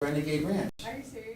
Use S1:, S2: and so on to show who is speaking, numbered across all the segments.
S1: Renegade Ranch.
S2: Are you serious?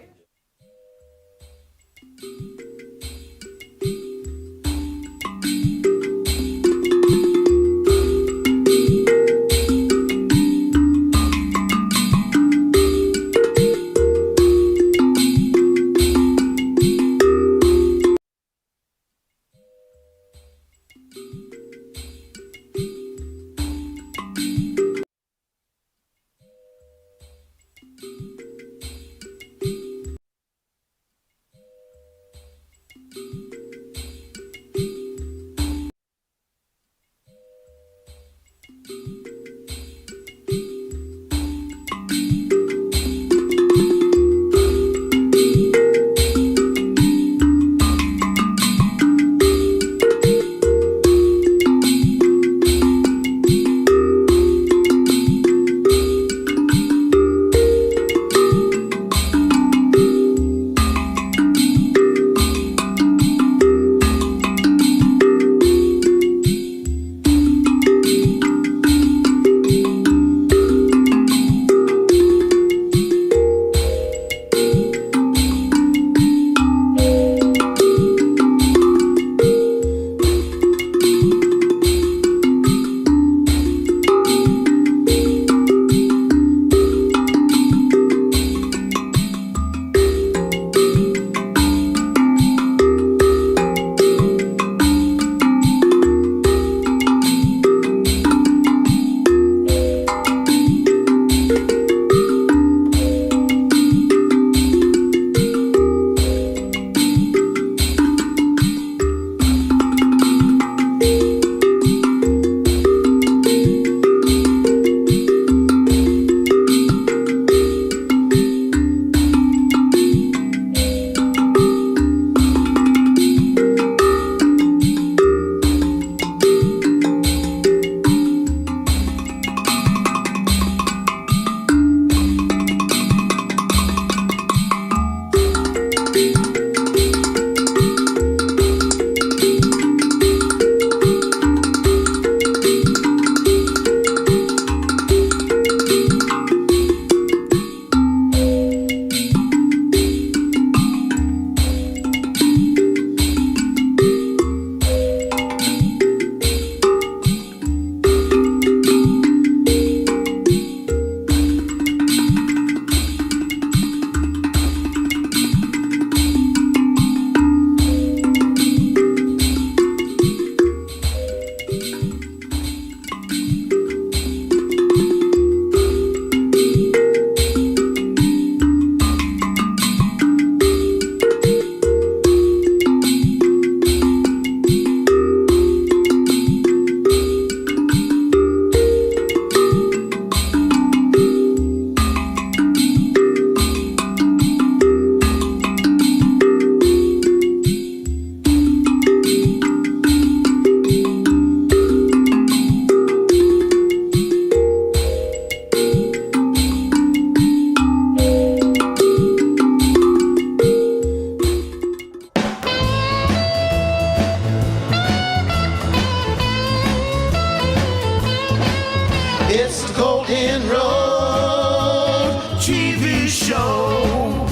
S1: It's the Golden Road TV show.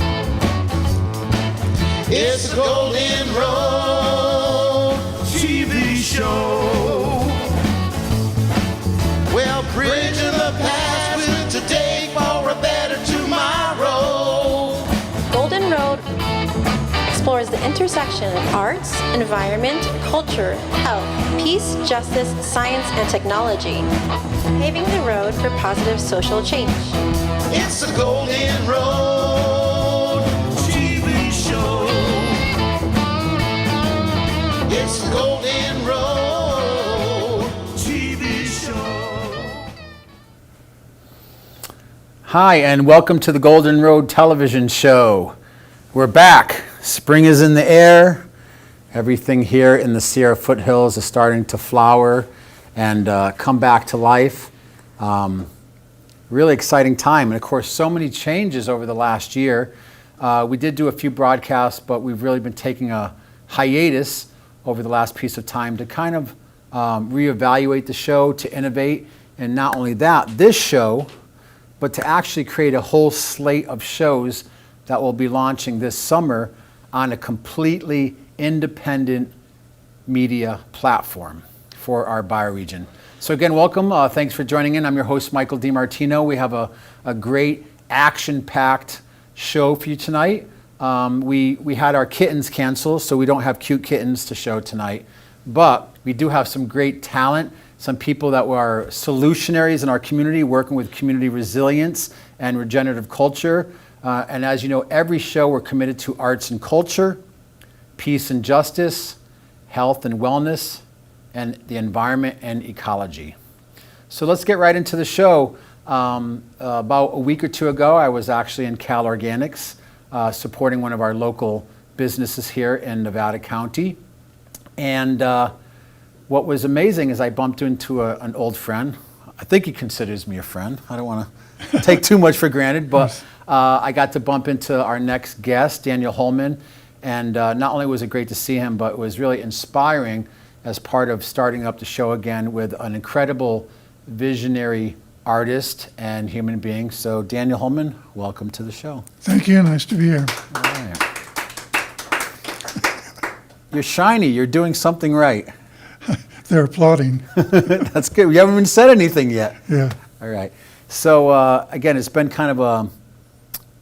S1: It's the Golden Road TV show. Well, bridge of the past with today for a better tomorrow.
S3: Golden Road explores the intersection of arts, environment, culture, health, peace, justice, science, and technology, paving the road for positive social change.
S1: It's the Golden Road TV show. It's the Golden Road TV show.
S4: Hi, and welcome to the Golden Road television show. We're back. Spring is in the air. Everything here in the Sierra foothills is starting to flower and come back to life. Really exciting time. And of course, so many changes over the last year. We did do a few broadcasts, but we've really been taking a hiatus over the last piece of time to kind of reevaluate the show, to innovate. And not only that, this show but to actually create a whole slate of shows that will be launching this summer on a completely independent media platform for our bioregion. So again, welcome. Thanks for joining in. I'm your host, Michael DiMartino. We have a great action-packed show for you tonight. We had our kittens cancel, so we don't have cute kittens to show tonight. But we do have some great talent, some people that are solutionaries in our community, working with community resilience and regenerative culture. And as you know, every show we're committed to arts and culture, peace and justice, health and wellness, and the environment and ecology. So let's get right into the show. About a week or two ago, I was actually in Cal Organics, supporting one of our local businesses here in Nevada County. And what was amazing is I bumped into an old friend. I think he considers me a friend. I don't want to take too much for granted, but I got to bump into our next guest, Daniel Holman. And not only was it great to see him, but it was really inspiring as part of starting up the show again with an incredible visionary artist and human being. So Daniel Holman, welcome to the show.
S2: Thank you. Nice to be here.
S4: All right. You're shiny. You're doing something right.
S2: They're applauding.
S4: That's good. We haven't even said anything yet.
S2: Yeah.
S4: All right. So again, it's been kind of a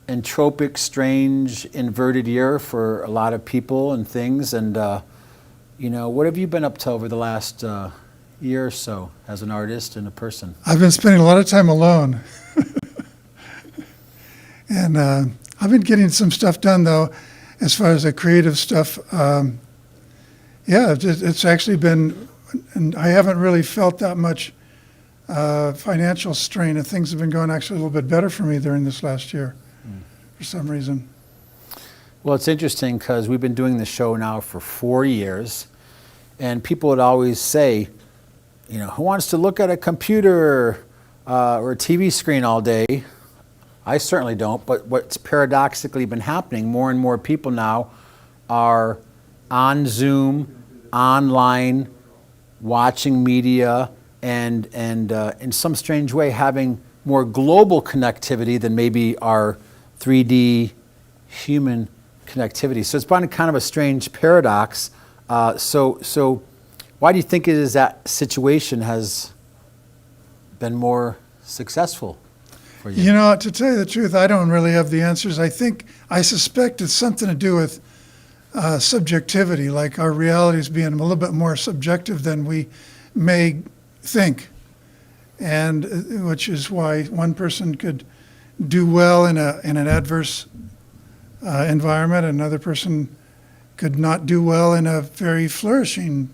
S4: entropic, strange, inverted year for a lot of people and things. And what have you been up to over the last year or so as an artist and a person?
S2: I've been spending a lot of time alone. And I've been getting some stuff done, though, as far as the creative stuff. It's actually been, and I haven't really felt that much financial strain, and things have been going actually a little bit better for me during this last year for some reason.
S4: Well, it's interesting because we've been doing this show now for 4 years, and people would always say, who wants to look at a computer or a TV screen all day? I certainly don't, but what's paradoxically been happening, more and more people now are on Zoom, online, watching media, and in some strange way having more global connectivity than maybe our 3D human connectivity. So it's been kind of a strange paradox. So why do you think it is that situation has been more successful for you?
S2: To tell you the truth, I don't really have the answers. I suspect it's something to do with subjectivity, like our realities being a little bit more subjective than we may think, and which is why one person could do well in an adverse environment, another person could not do well in a very flourishing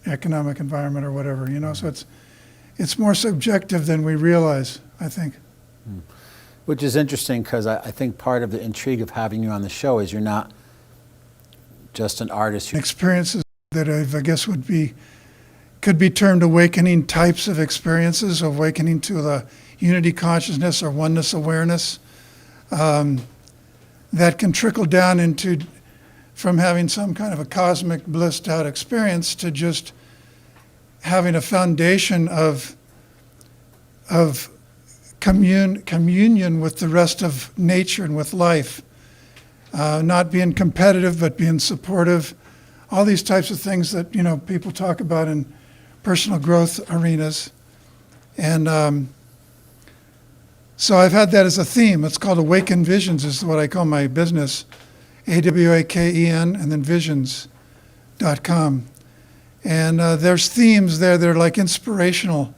S2: economic environment or whatever. So it's more subjective than we realize, I think.
S4: Which is interesting because I think part of the intrigue of having you on the show is you're not just an artist.
S2: Experiences that I guess could be termed awakening types of experiences, awakening to the unity consciousness or oneness awareness, that can trickle down into from having some kind of a cosmic blissed out experience to just having a foundation of communion with the rest of nature and with life, not being competitive but being supportive, all these types of things that people talk about in personal growth arenas. And so I've had that as a theme. It's called Awaken Visions is what I call my business, AWAKEN and then visions.com. And there's themes there that are like inspirational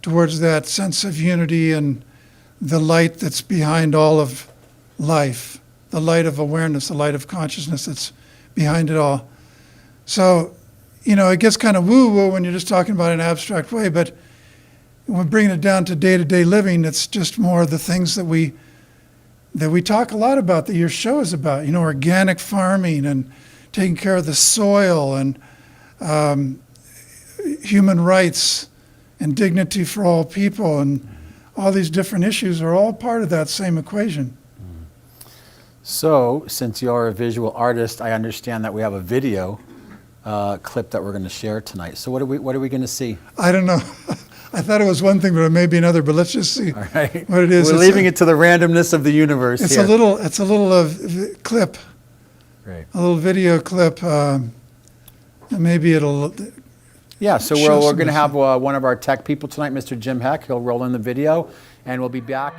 S2: towards that sense of unity and the light that's behind all of life, the light of awareness, the light of consciousness that's behind it all. So, it gets kind of woo-woo when you're just talking about it in an abstract way, but when we're bringing it down to day-to-day living, it's just more the things that we talk a lot about, that your show is about, organic farming and taking care of the soil and human rights and dignity for all people, and all these different issues are all part of that same equation.
S4: So, since you're a visual artist, I understand that we have a video clip that we're going to share tonight. So what are we going to see?
S2: I don't know. I thought it was one thing, but it may be another. But let's just see
S4: Right?
S2: what it is.
S4: We're
S2: It's
S4: leaving it to the randomness of the universe
S2: It's
S4: here.
S2: a little clip,
S4: Great.
S2: a little video clip. And maybe it'll.
S4: Yeah, so
S2: show
S4: we're
S2: some
S4: going to
S2: of
S4: have one of our tech people tonight, Mr. Jim Heck. He'll roll in the video, and we'll be back.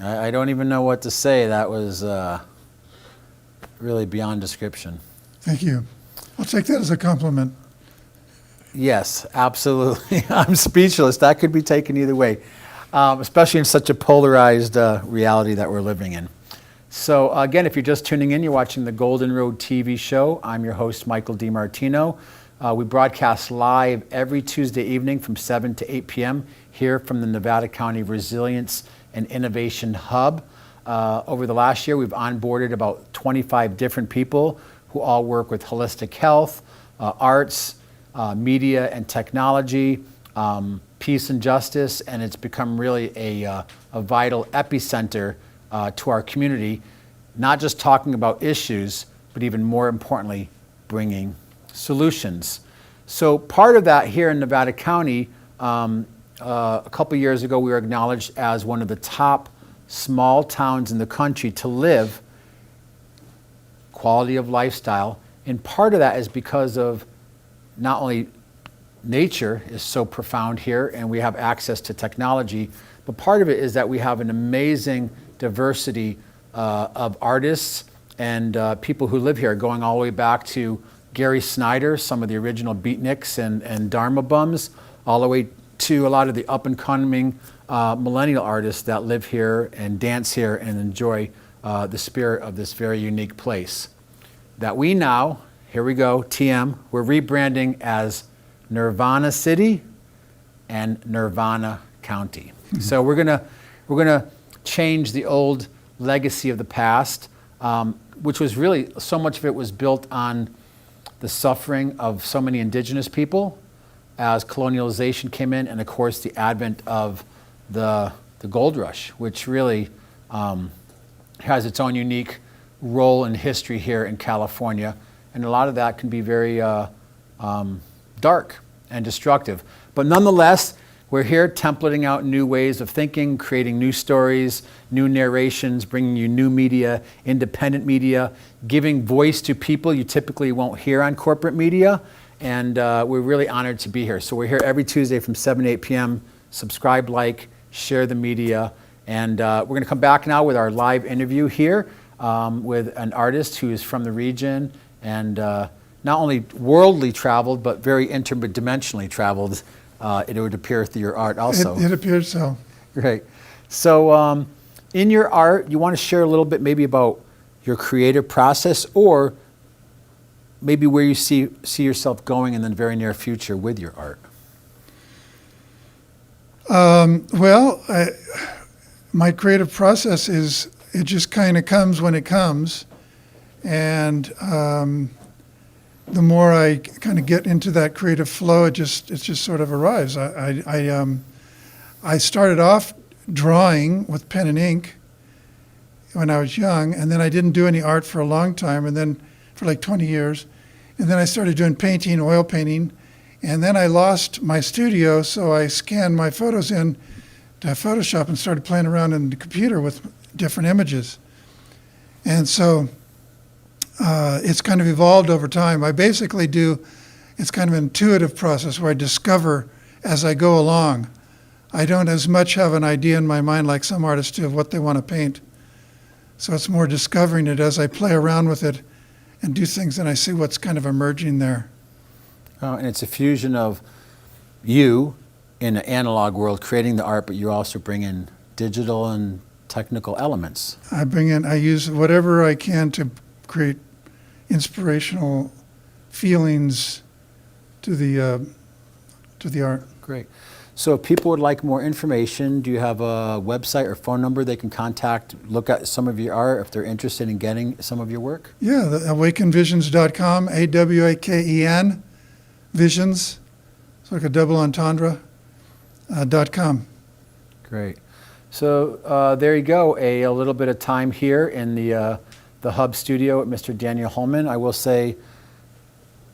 S4: I don't even know what to say. That was really beyond description.
S2: Thank you. I'll take that as a compliment.
S4: Yes, absolutely. I'm speechless. That could be taken either way, especially in such a polarized reality that we're living in. So again, if you're just tuning in, you're watching the Golden Road TV show. I'm your host, Michael DiMartino. We broadcast live every Tuesday evening from 7 to 8 p.m. here from the Nevada County Resilience and Innovation Hub. Over the last year, we've onboarded about 25 different people who all work with holistic health, arts, media and technology, peace and justice, and it's become really a vital epicenter to our community, not just talking about issues, but even more importantly, bringing solutions. So part of that here in Nevada County, a couple years ago, we were acknowledged as one of the top small towns in the country to live, quality of lifestyle, and part of that is because of not only nature is so profound here and we have access to technology, but part of it is that we have an amazing diversity of artists and people who live here, going all the way back to Gary Snyder, some of the original beatniks and Dharma bums, all the way to a lot of the up-and-coming millennial artists that live here and dance here and enjoy the spirit of this very unique place. That we now, here we go, TM, we're rebranding as Nirvana City and Nirvana County. So we're gonna change the old legacy of the past, which was really, so much of it was built on the suffering of so many indigenous people as colonialization came in, and of course the advent of the gold rush, which really has its own unique role in history here in California. And a lot of that can be very dark and destructive. But nonetheless, We're here templating out new ways of thinking, creating new stories, new narrations, bringing you new media, independent media, giving voice to people you typically won't hear on corporate media. And we're really honored to be here. So we're here every Tuesday from 7 to 8 p.m. Subscribe, like, share the media. And we're going to come back now with our live interview here with an artist who is from the region and not only worldly traveled, but very interdimensionally traveled. It would appear through your art also.
S2: It appears so.
S4: Great. So in your art, you want to share a little bit maybe about your creative process or maybe where you see yourself going in the very near future with your art.
S2: My creative process it just kind of comes when it comes. And the more I kind of get into that creative flow, it just sort of arrives. I started off drawing with pen and ink when I was young, and then I didn't do any art for a long time, and then for like 20 years. And then I started doing painting, oil painting, and then I lost my studio, so I scanned my photos in to Photoshop and started playing around in the computer with different images. And so it's kind of evolved over time. I basically it's kind of an intuitive process where I discover as I go along. I don't as much have an idea in my mind like some artists do of what they want to paint. So it's more discovering it as I play around with it and do things and I see what's kind of emerging there.
S4: And it's a fusion of you in an analog world creating the art, but you also bring in digital and technical elements.
S2: I use whatever I can to create inspirational feelings to the art.
S4: Great. So if people would like more information, do you have a website or phone number they can contact, look at some of your art if they're interested in getting some of your work?
S2: Yeah, the awakenvisions.com, AWAKEN, visions, it's like a double entendre, .com.
S4: Great. So there you go, a little bit of time here in the Hub studio at Mr. Daniel Holman. I will say,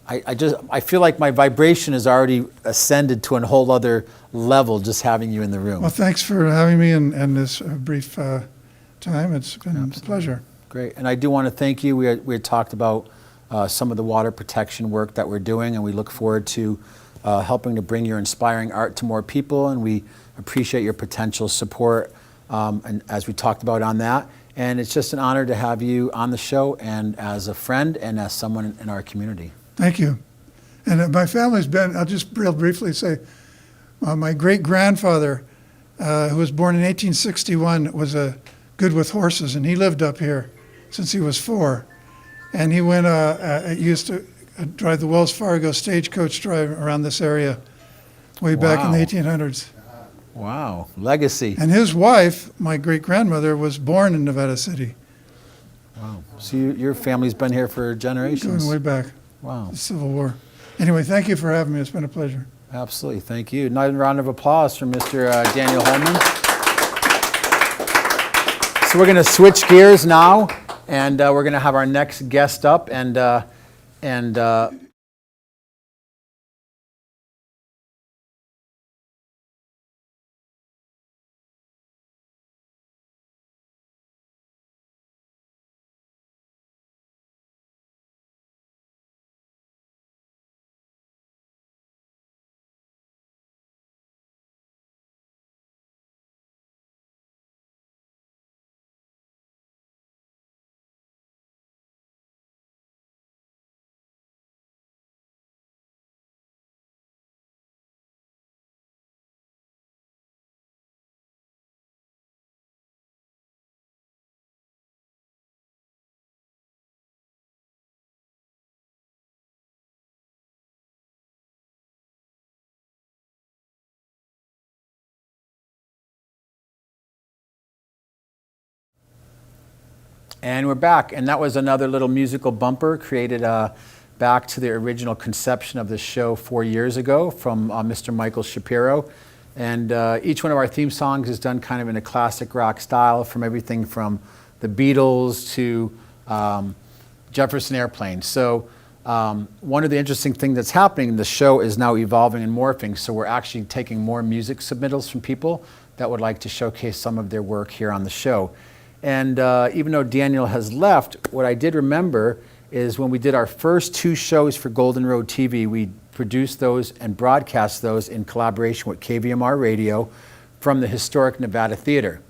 S4: I feel like my vibration has already ascended to a whole other level just having you in the room.
S2: Well, thanks for having me in this brief time. It's been a pleasure.
S4: Great. And I do want to thank you. We had talked about some of the water protection work that we're doing, and we look forward to helping to bring your inspiring art to more people, and we appreciate your potential support, and as we talked about on that. And it's just an honor to have you on the show and as a friend and as someone in our community.
S2: Thank you. And my family's been, I'll just real briefly say, my great-grandfather, who was born in 1861, was good with horses, and he lived up here since he was 4. And he used to drive the Wells Fargo stagecoach drive around this area way back in the 1800s.
S4: Wow, legacy.
S2: And his wife, my great-grandmother, was born in Nevada City.
S4: Wow. So your family's been here for generations.
S2: Going way back.
S4: Wow.
S2: The Civil War. Anyway, thank you for having me. It's been a pleasure.
S4: Absolutely. Thank you. Another round of applause for Mr. Daniel Holman. So we're going to switch gears now, and we're going to have our next guest up, and And we're back, and that was another little musical bumper created back to the original conception of the show 4 years ago from Mr. Michael Shapiro. And each one of our theme songs is done kind of in a classic rock style, from everything from the Beatles to Jefferson Airplane. So One of the interesting things that's happening, the show is now evolving and morphing, so we're actually taking more music submittals from people that would like to showcase some of their work here on the show. And even though Daniel has left, what I did remember is when we did our first 2 shows for Golden Road TV, we produced those and broadcast those in collaboration with KVMR Radio from the Historic Nevada Theater.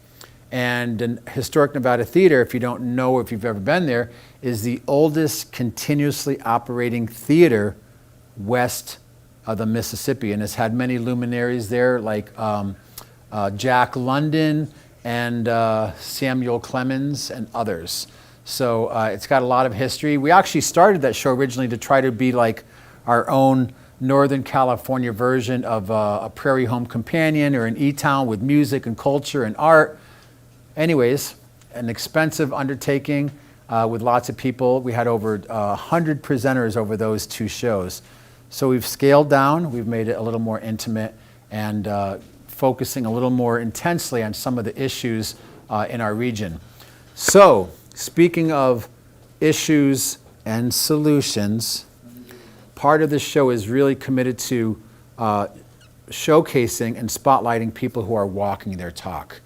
S4: And the Historic Nevada Theater, if you don't know, if you've ever been there, is the oldest continuously operating theater west of the Mississippi, and it's had many luminaries there like Jack London and Samuel Clemens and others. So it's got a lot of history. We actually started that show originally to try to be like our own Northern California version of a Prairie Home Companion or an E-Town with music and culture and art. Anyways, an expensive undertaking with lots of people. We had over 100 presenters over those 2 shows. So we've scaled down, we've made it a little more intimate and focusing a little more intensely on some of the issues in our region. So, speaking of issues and solutions, part of this show is really committed to showcasing and spotlighting people who are walking their talk.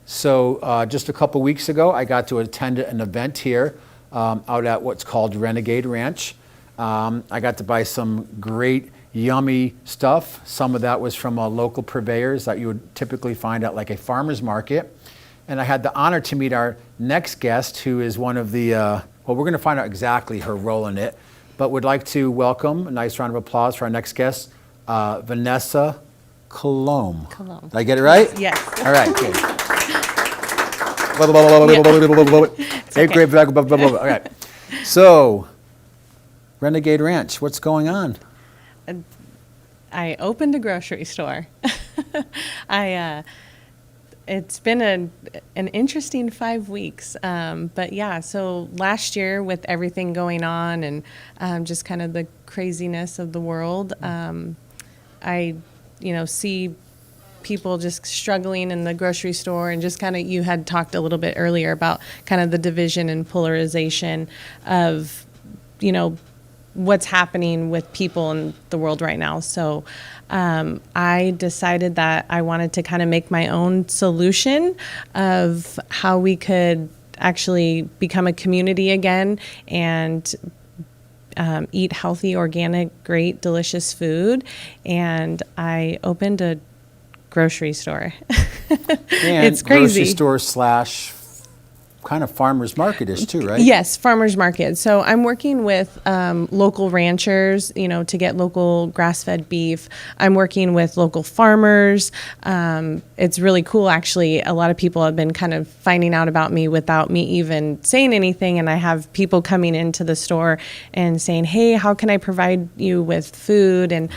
S4: So just a couple weeks ago, I got to attend an event here out at what's called Renegade Ranch. I got to buy some great, yummy stuff. Some of that was from local purveyors that you would typically find at like a farmer's market. And I had the honor to meet our next guest, who is one of the, well, we're going to find out exactly her role in it, but would like to welcome, a nice round of applause for our next guest, Vanessa Colomb. Did I get it right?
S5: Yes.
S4: All right, good.
S5: Okay.
S4: Great. All right. So, Renegade Ranch, what's going on?
S5: I opened a grocery store. It's been an interesting 5 weeks. But yeah, so last year with everything going on and just kind of the craziness of the world, I, see people just struggling in the grocery store and just kind of, you had talked a little bit earlier about kind of the division and polarization of, what's happening with people in the world right now. So I decided that I wanted to kind of make my own solution of how we could actually become a community again and eat healthy, organic, great, delicious food. And I opened a grocery store.
S4: And
S5: it's crazy.
S4: Grocery store slash kind of farmer's market-ish too, right?
S5: Yes, farmers market. So I'm working with local ranchers, to get local grass-fed beef. I'm working with local farmers. It's really cool, actually. A lot of people have been kind of finding out about me without me even saying anything, and I have people coming into the store and saying, hey, how can I provide you with food? And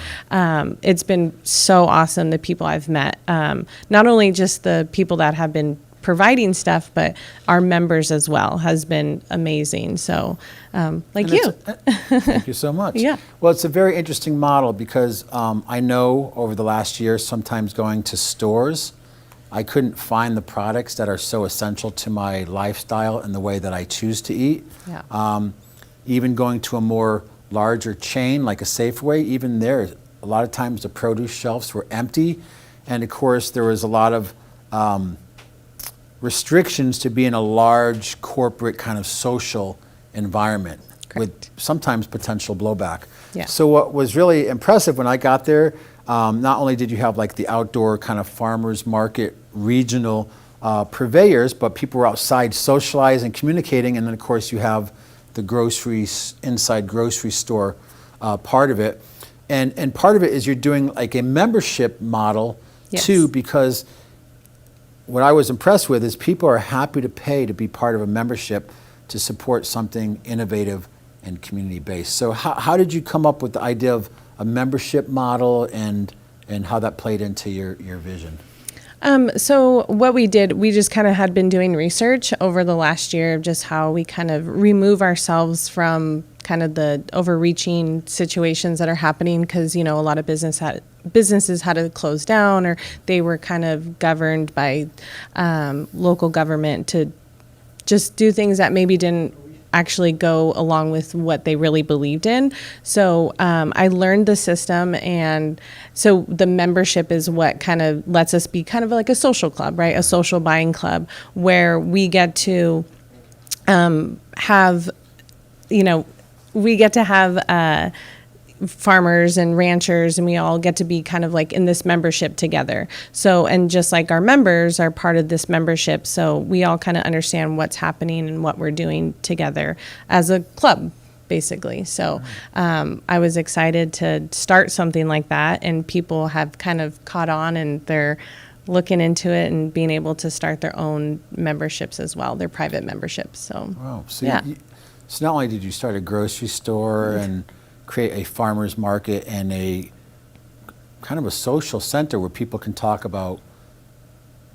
S5: it's been so awesome, the people I've met. Not only just the people that have been providing stuff, but our members as well has been amazing. So, like you.
S4: Thank you so much.
S5: Yeah.
S4: Well, it's a very interesting model because I know over the last year, sometimes going to stores, I couldn't find the products that are so essential to my lifestyle and the way that I choose to eat.
S5: Yeah.
S4: Even going to a more larger chain like a Safeway, even there, a lot of times the produce shelves were empty. And of course, there was a lot of restrictions to be in a large corporate kind of social environment.
S5: Correct.
S4: With sometimes potential blowback.
S5: Yeah.
S4: So what was really impressive when I got there, not only did you have like the outdoor kind of farmers market regional purveyors, but people were outside socializing, communicating, and then of course you have the inside grocery store part of it. And part of it is you're doing like a membership model
S5: Yes.
S4: too, because what I was impressed with is people are happy to pay to be part of a membership to support something innovative and community-based. So how did you come up with the idea of a membership model and how that played into your vision?
S5: So what we did, we just kind of had been doing research over the last year of just how we kind of remove ourselves from kind of the overreaching situations that are happening because, a lot of businesses had to close down or they were kind of governed by local government to just do things that maybe didn't actually go along with what they really believed in. So I learned the system, and so the membership is what kind of lets us be kind of like a social club, right? A social buying club where we get to have, you know, we get to have farmers and ranchers, and we all get to be kind of like in this membership together. So, and just like our members are part of this membership, so we all kind of understand what's happening and what we're doing together as a club, basically. So I was excited to start something like that, and people have kind of caught on, and they're looking into it and being able to start their own memberships as well, their private memberships. So,
S4: Wow. So,
S5: yeah.
S4: So not only did you start a grocery store and create a farmer's market and a kind of a social center where people can talk about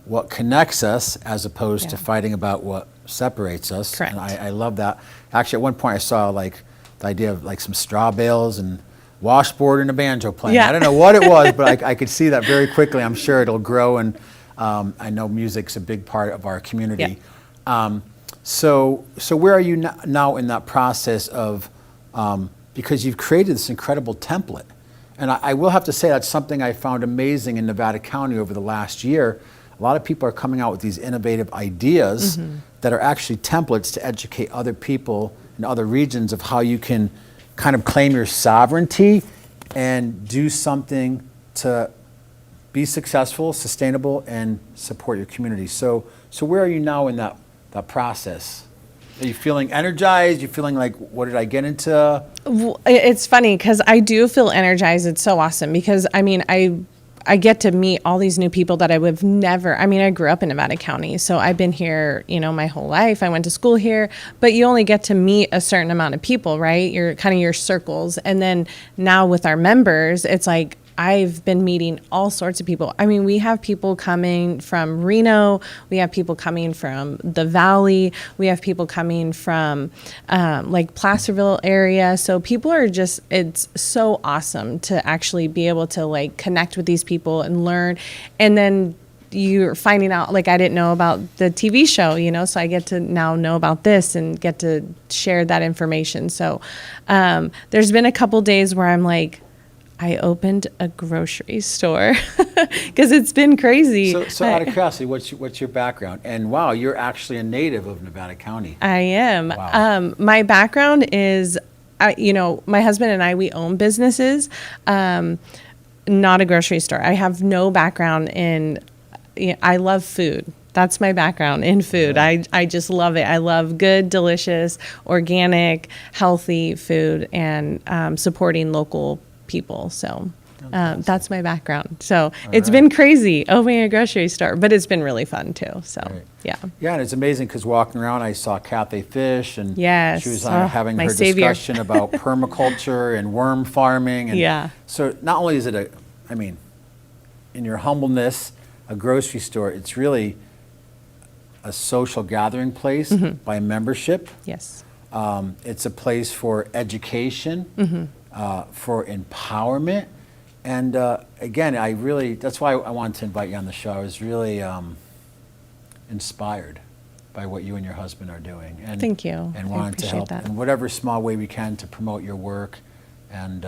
S4: what connects us as opposed to
S5: Yeah.
S4: fighting about what separates us.
S5: Correct.
S4: And I love that. Actually, at one point I saw like the idea of like some straw bales and washboard and a banjo playing.
S5: Yeah.
S4: I don't know what it was, but I could see that very quickly. I'm sure it'll grow, and I know music's a big part of our community. So where are you now in that process of, because you've created this incredible template. And I will have to say that's something I found amazing in Nevada County over the last year. A lot of people are coming out with these innovative ideas that are actually templates to educate other people in other regions of how you can kind of claim your sovereignty and do something to be successful, sustainable, and support your community. So where are you now in that process? Are you feeling energized? You feeling like, what did I get into?
S5: Well, it's funny because I do feel energized. It's so awesome because, I mean, I get to meet all these new people that I would have never, I mean, I grew up in Nevada County, so I've been here, you know, my whole life. I went to school here, but you only get to meet a certain amount of people, right? Your kind of your circles. And then now with our members, it's like, I've been meeting all sorts of people. I mean, we have people coming from Reno. We have people coming from the Valley. We have people coming from like Placerville area. So people are just, it's so awesome to actually be able to like connect with these people and learn. And then you're finding out, like, I didn't know about the TV show, you know, so I get to now know about this and get to share that information. So there's been a couple days where I'm like, I opened a grocery store because it's been crazy.
S4: So out of curiosity, what's your background? And wow, you're actually a native of Nevada County.
S5: I am.
S4: Wow.
S5: My background is, you know, my husband and I, we own businesses, not a grocery store. I have no background in, I love food. That's my background in food. I just love it. I love good, delicious, organic, healthy food and supporting local people. So that's my background. So it's been crazy opening a grocery store, but it's been really fun too. So yeah.
S4: Yeah, and it's amazing because walking around, I saw Cathay Fish, and
S5: Yes.
S4: she was
S5: Oh,
S4: having
S5: my
S4: her
S5: savior.
S4: discussion about permaculture and worm farming. And
S5: Yeah.
S4: so not only is it I mean, in your humbleness, a grocery store, it's really a social gathering place by membership.
S5: Yes.
S4: It's a place for education, for empowerment. And again, that's why I wanted to invite you on the show. I was really inspired by what you and your husband are doing. And,
S5: Thank you.
S4: And
S5: I
S4: wanted to
S5: appreciate
S4: help
S5: that.
S4: in whatever small way we can to promote your work and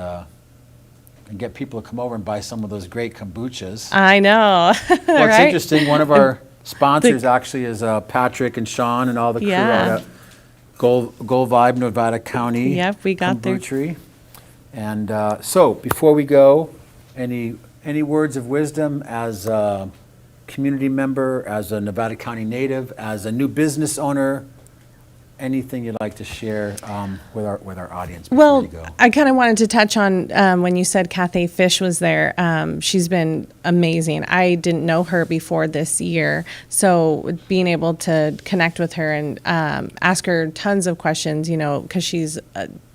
S4: get people to come over and buy some of those great kombuchas.
S5: I know.
S4: Well, it's
S5: right?
S4: interesting. One of our sponsors actually is Patrick and Sean and all the crew
S5: Yeah.
S4: out at Gold Vibe, Nevada County.
S5: Yep, we got there.
S4: Kombuchery. And so, before we go, any words of wisdom as a community member, as a Nevada County native, as a new business owner? Anything you'd like to share with our audience before
S5: Well,
S4: you go?
S5: I kind of wanted to touch on when you said Cathay Fish was there. She's been amazing. I didn't know her before this year, so being able to connect with her and ask her tons of questions, you know, because she's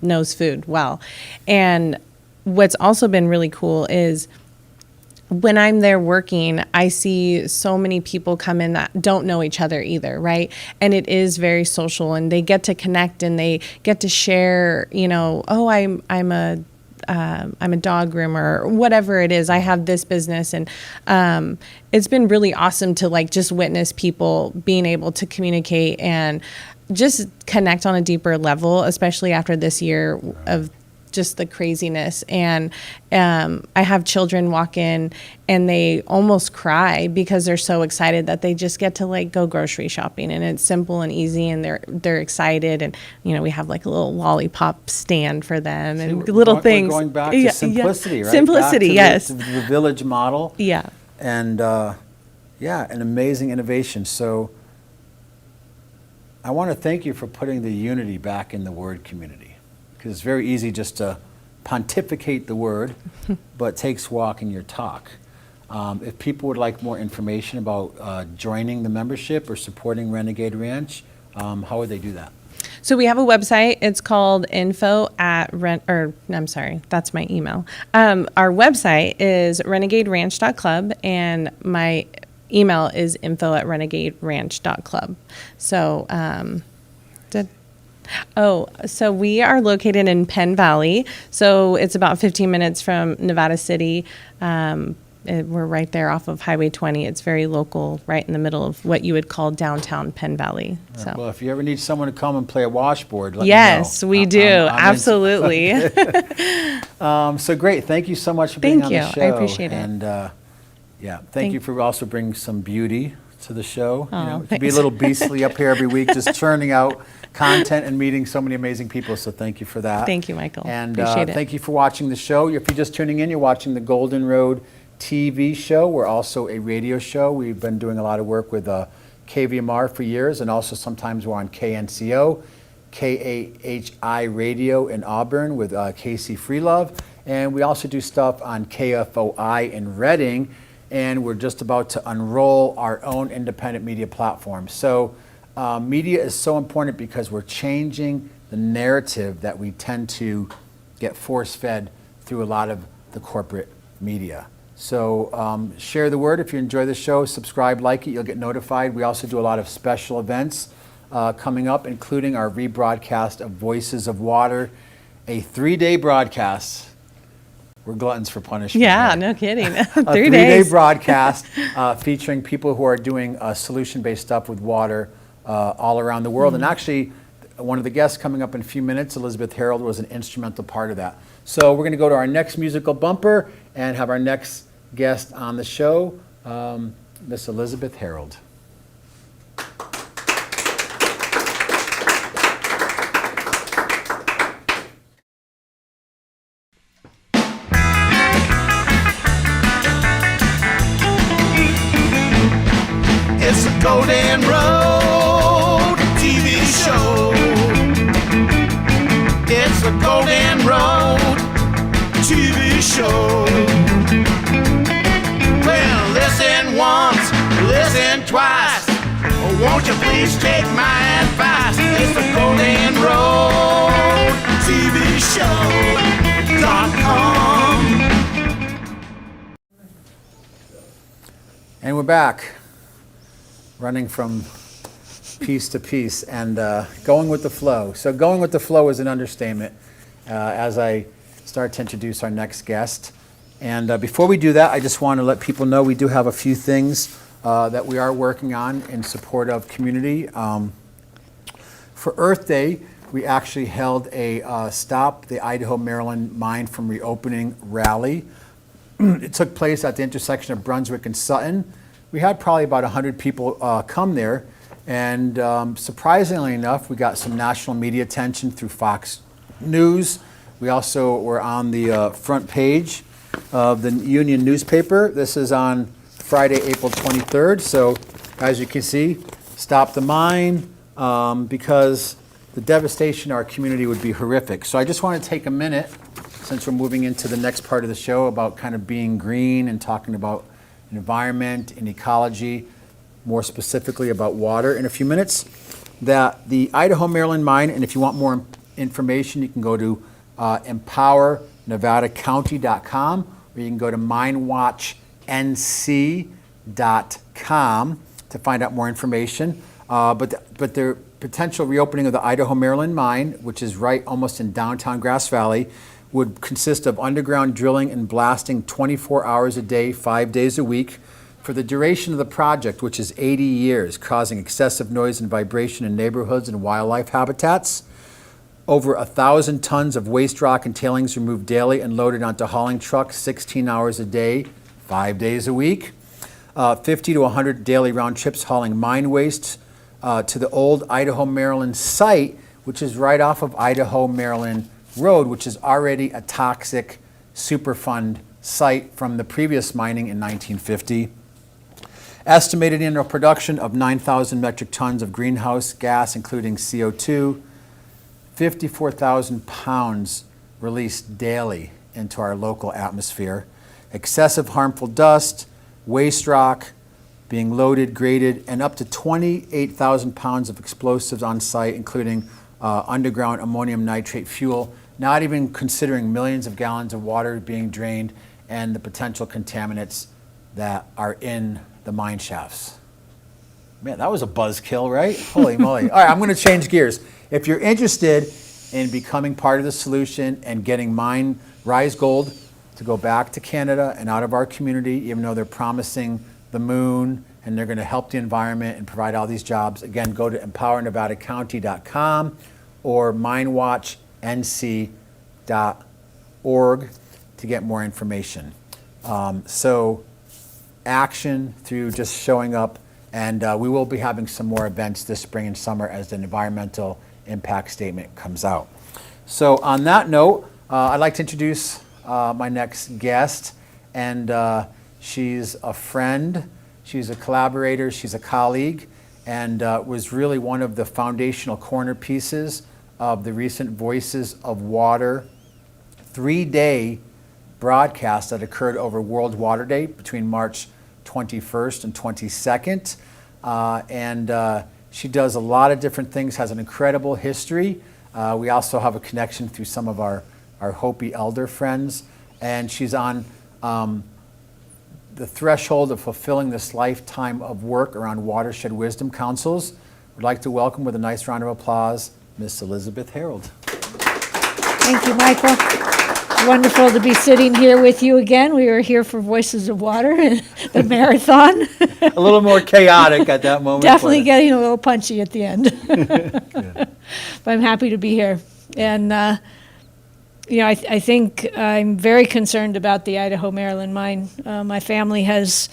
S5: knows food well. And what's also been really cool is when I'm there working, I see so many people come in that don't know each other either, right? And it is very social, and they get to connect and they get to share, you know, oh, I'm a I'm a dog groomer, or whatever it is. I have this business, and it's been really awesome to like just witness people being able to communicate and just connect on a deeper level, especially after this year of just the craziness. And I have children walk in and they almost cry because they're so excited that they just get to like go grocery shopping, and it's simple and easy, and they're excited. And we have like a little lollipop stand for them and little things.
S4: We're going back to simplicity, right?
S5: Simplicity,
S4: Back to
S5: yes.
S4: the village model.
S5: Yeah.
S4: And an amazing innovation. So I want to thank you for putting the unity back in the word community, because it's very easy just to pontificate the word, but it takes walking your talk. If people would like more information about joining the membership or supporting Renegade Ranch, how would they do that?
S5: So we have a website. It's called that's my email. Our website is renegaderanch.club, and my email is info@renegaderanch.club. So, so we are located in Penn Valley. So it's about 15 minutes from Nevada City. We're right there off of Highway 20. It's very local, right in the middle of what you would call downtown Penn Valley. So.
S4: Well, if you ever need someone to come and play a washboard, let
S5: yes,
S4: me know.
S5: we do.
S4: I'm
S5: Absolutely.
S4: So great. Thank you so much for being on the show.
S5: Thank you. I appreciate it.
S4: And thank you for also bringing some beauty to the show.
S5: Oh,
S4: it can be a little beastly up here every week, just churning out content and meeting so many amazing people. So thank you for that.
S5: Thank you, Michael.
S4: And
S5: appreciate it.
S4: thank you for watching the show. If you're just tuning in, you're watching the Golden Road TV show. We're also a radio show. We've been doing a lot of work with KVMR for years, and also sometimes we're on KNCO, KAHI Radio in Auburn with Casey Freelove, and we also do stuff on KFOI in Reading, and we're just about to unroll our own independent media platform. So media is so important because we're changing the narrative that we tend to get force-fed through a lot of the corporate media. So share the word if you enjoy the show, subscribe, like it, you'll get notified. We also do a lot of special events coming up, including our rebroadcast of Voices of Water, a 3-day broadcast. We're gluttons for punishment.
S5: Yeah,
S4: right?
S5: no kidding.
S4: A
S5: 3
S4: 3-day
S5: days.
S4: broadcast featuring people who are doing solution-based stuff with water all around the world. And actually, one of the guests coming up in a few minutes, Elizabeth Harold, was an instrumental part of that. So we're going to go to our next musical bumper and have our next guest on the show, Miss Elizabeth Harold.
S1: It's a Golden Road TV show. It's a Golden Road TV show. Well, listen once, listen twice. Oh, won't you please take my advice? It's the Golden Road TV Show.com.
S4: And we're back, running from piece to piece and going with the flow. So going with the flow is an understatement as I start to introduce our next guest. And before we do that, I just want to let people know we do have a few things that we are working on in support of community. For Earth Day, we actually held a Stop the Idaho Maryland Mine from Reopening rally. It took place at the intersection of Brunswick and Sutton. We had probably about 100 people come there, and surprisingly enough, we got some national media attention through Fox News. We also were on the front page of the Union newspaper. This is on Friday, April 23rd. So as you can see, stop the mine because the devastation in our community would be horrific. So I just want to take a minute, since we're moving into the next part of the show, about kind of being green and talking about environment and ecology, more specifically about water in a few minutes, that the Idaho Maryland Mine, and if you want more information, you can go to empowernevadacounty.com, or you can go to minewatchnc.com to find out more information. But the potential reopening of the Idaho Maryland Mine, which is right almost in downtown Grass Valley, would consist of underground drilling and blasting 24 hours a day, 5 days a week, for the duration of the project, which is 80 years, causing excessive noise and vibration in neighborhoods and wildlife habitats. Over 1,000 tons of waste rock and tailings removed daily and loaded onto hauling trucks 16 hours a day, 5 days a week. 50 to 100 daily round trips hauling mine waste to the old Idaho, Maryland site, which is right off of Idaho, Maryland Road, which is already a toxic Superfund site from the previous mining in 1950. Estimated annual production of 9,000 metric tons of greenhouse gas, including CO2, 54,000 pounds released daily into our local atmosphere. Excessive harmful dust, waste rock being loaded, graded, and up to 28,000 pounds of explosives on site, including underground ammonium nitrate fuel, not even considering millions of gallons of water being drained and the potential contaminants that are in the mine shafts. Man, that was a buzzkill, right? Holy moly. All right, I'm going to change gears. If you're interested in becoming part of the solution and getting Mine Rise Gold to go back to Canada and out of our community, even though they're promising the moon and they're going to help the environment and provide all these jobs, again, go to empowernevadacounty.com or minewatchnc.org to get more information. So action through just showing up, and we will be having some more events this spring and summer as the environmental impact statement comes out. So on that note, I'd like to introduce my next guest, and she's a friend, she's a collaborator, she's a colleague, and was really one of the foundational corner pieces of the recent Voices of Water 3-day broadcast that occurred over World Water Day between March 21st and 22nd. And she does a lot of different things, has an incredible history. We also have a connection through some of our Hopi elder friends. And she's on the threshold of fulfilling this lifetime of work around watershed wisdom councils. We'd like to welcome with a nice round of applause, Miss Elizabeth Harold.
S6: Thank you, Michael. Wonderful to be sitting here with you again. We were here for Voices of Water, the marathon.
S4: A little more chaotic at that moment.
S6: Definitely getting a little punchy at the end. But I'm happy to be here. And, I think I'm very concerned about the Idaho, Maryland mine. My family has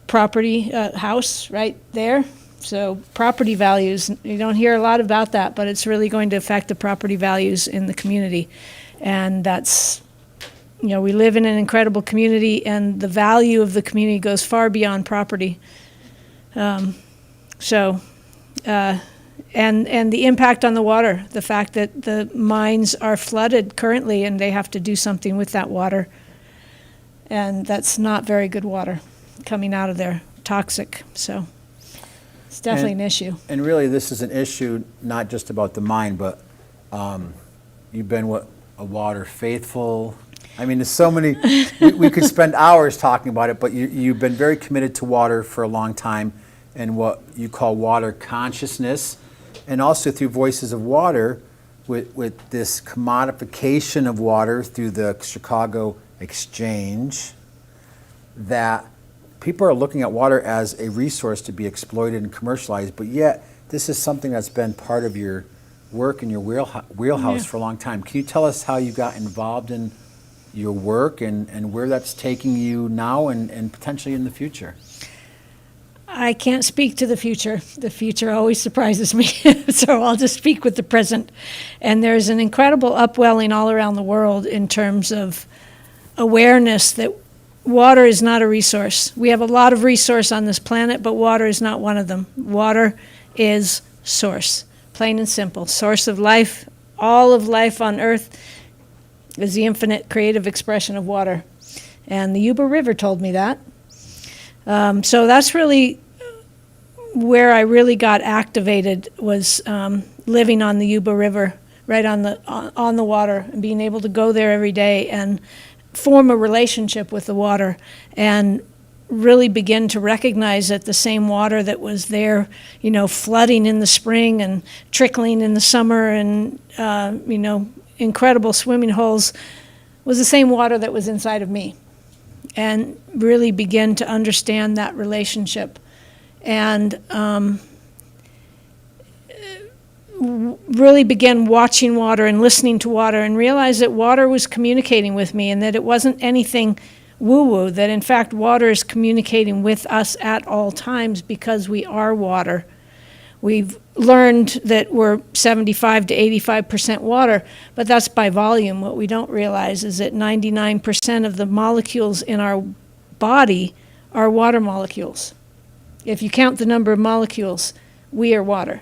S6: property, house right there. So property values, you don't hear a lot about that, but it's really going to affect the property values in the community. And that's, we live in an incredible community, and the value of the community goes far beyond property. And the impact on the water, the fact that the mines are flooded currently and they have to do something with that water. And that's not very good water coming out of there, toxic. So it's definitely an issue.
S4: And really, this is an issue not just about the mine, but you've been a water faithful. I mean, there's so many, we could spend hours talking about it, but you've been very committed to water for a long time and what you call water consciousness, and also through Voices of Water with this commodification of water through the Chicago Exchange, that people are looking at water as a resource to be exploited and commercialized, but yet this is something that's been part of your work in your wheelhouse for a long time. Can you tell us how you got involved in your work and where that's taking you now and potentially in the future?
S6: I can't speak to the future. The future always surprises me, so I'll just speak with the present. And there's an incredible upwelling all around the world in terms of awareness that water is not a resource. We have a lot of resource on this planet, but water is not one of them. Water is source, plain and simple. Source of life. All of life on Earth is the infinite creative expression of water. And the Yuba River told me that. So that's really where I really got activated, was living on the Yuba River, right on the water, and being able to go there every day and form a relationship with the water and really begin to recognize that the same water that was there, flooding in the spring and trickling in the summer and, incredible swimming holes was the same water that was inside of me, and really begin to understand that relationship. And really began watching water and listening to water, and realized that water was communicating with me, and that it wasn't anything woo-woo, that in fact water is communicating with us at all times because we are water. We've learned that we're 75 to 85% water, but that's by volume. What we don't realize is that 99% of the molecules in our body are water molecules. If you count the number of molecules, we are water.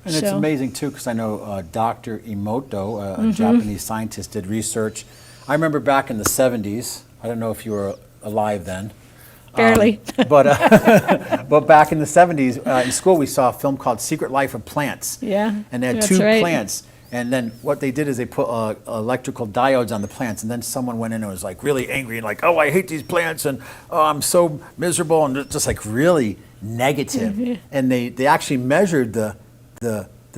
S4: And it's
S6: So-
S4: amazing too, because I know Dr. Emoto, a Japanese scientist, did research. I remember back in the 70s, I don't know if you were alive then.
S6: Barely.
S4: But back in the 70s, in school, we saw a film called Secret Life of Plants.
S6: Yeah,
S4: And they had
S6: that's
S4: two
S6: right.
S4: plants. And then what they did is they put electrical diodes on the plants. And then someone went in and was like really angry and like, oh, I hate these plants. And oh, I'm so miserable. And just like really negative.
S6: Mm-hmm.
S4: And they actually measured the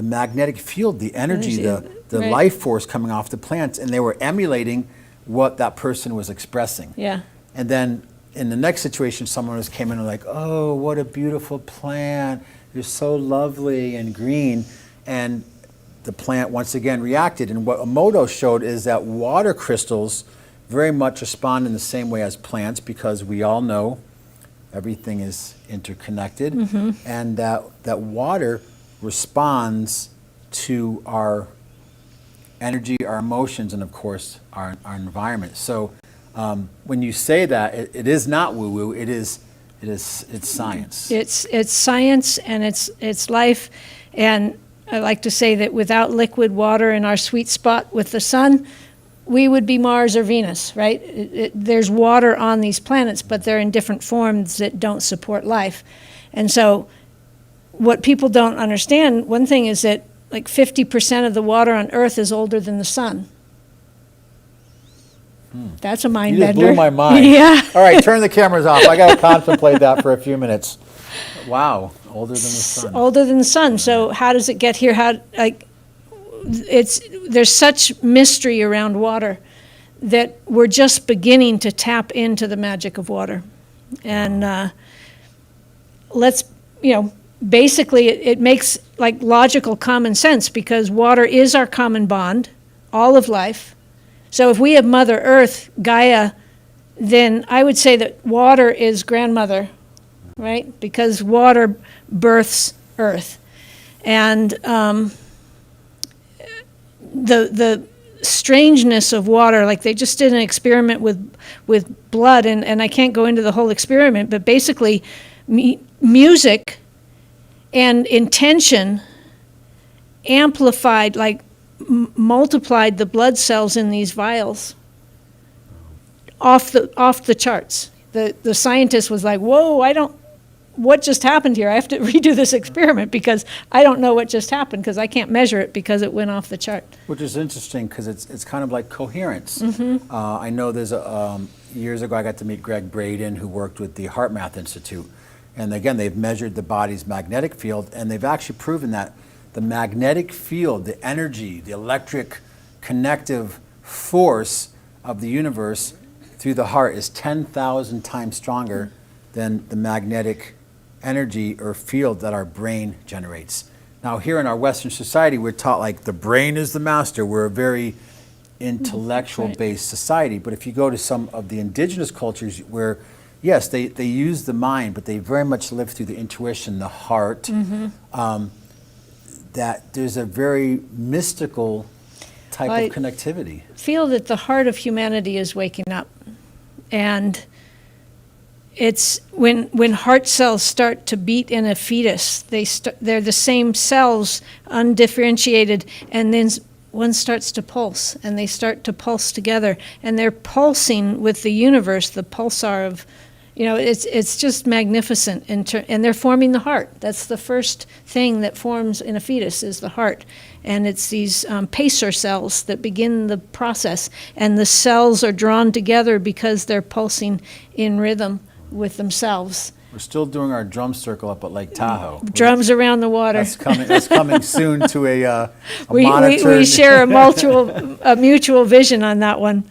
S4: magnetic field, the energy, the
S6: Right.
S4: life force coming off the plants. And they were emulating what that person was expressing.
S6: Yeah.
S4: And then in the next situation, someone was came in and like, oh, what a beautiful plant. You're so lovely and green. And the plant once again reacted. And what Emoto showed is that water crystals very much respond in the same way as plants, because we all know everything is interconnected. And that water responds to our energy, our emotions, and of course our environment. So when you say that, it is not woo-woo. It's science.
S6: It's science, and it's life. And I like to say that without liquid water in our sweet spot with the sun, we would be Mars or Venus, right? There's water on these planets, but they're in different forms that don't support life. And so what people don't understand, one thing is that like 50% of the water on Earth is older than the sun. That's a mind
S4: You just
S6: bender.
S4: blew my mind.
S6: Yeah.
S4: All right, turn the cameras off. I got to contemplate that for a few minutes. Wow, older than the sun.
S6: Older than the sun. So how does it get here? There's such mystery around water that we're just beginning to tap into the magic of water. And basically it makes like logical common sense, because water is our common bond, all of life. So if we have Mother Earth, Gaia, then I would say that water is grandmother, right? Because water births Earth. And the strangeness of water, like they just did an experiment with blood, and I can't go into the whole experiment, but basically music and intention amplified, multiplied the blood cells in these vials off the charts. The scientist was like, whoa, what just happened here? I have to redo this experiment because I don't know what just happened, because I can't measure it because it went off the chart.
S4: Which is interesting, because it's kind of like coherence.
S6: Mm-hmm.
S4: I know there's years ago I got to meet Greg Braden, who worked with the HeartMath Institute. And again, they've measured the body's magnetic field, and they've actually proven that the magnetic field, the energy, the electric connective force of the universe through the heart is 10,000 times stronger than the magnetic energy or field that our brain generates. Now, here in our Western society, we're taught like the brain is the master. We're a very intellectual-based society. But if you go to some of the indigenous cultures where, yes, they use the mind, but they very much live through the intuition, the heart, that there's a very mystical type of connectivity.
S6: Feel that the heart of humanity is waking up. And it's when heart cells start to beat in a fetus, they're the same cells, undifferentiated, and then one starts to pulse, and they start to pulse together, and they're pulsing with the universe, the pulsar of, it's just magnificent. And they're forming the heart. That's the first thing that forms in a fetus, is the heart. And it's these pacer cells that begin the process. And the cells are drawn together because they're pulsing in rhythm with themselves.
S4: We're still doing our drum circle up at Lake Tahoe.
S6: Drums around the water.
S4: That's coming soon to a
S6: We
S4: monitored.
S6: share a mutual vision on that one.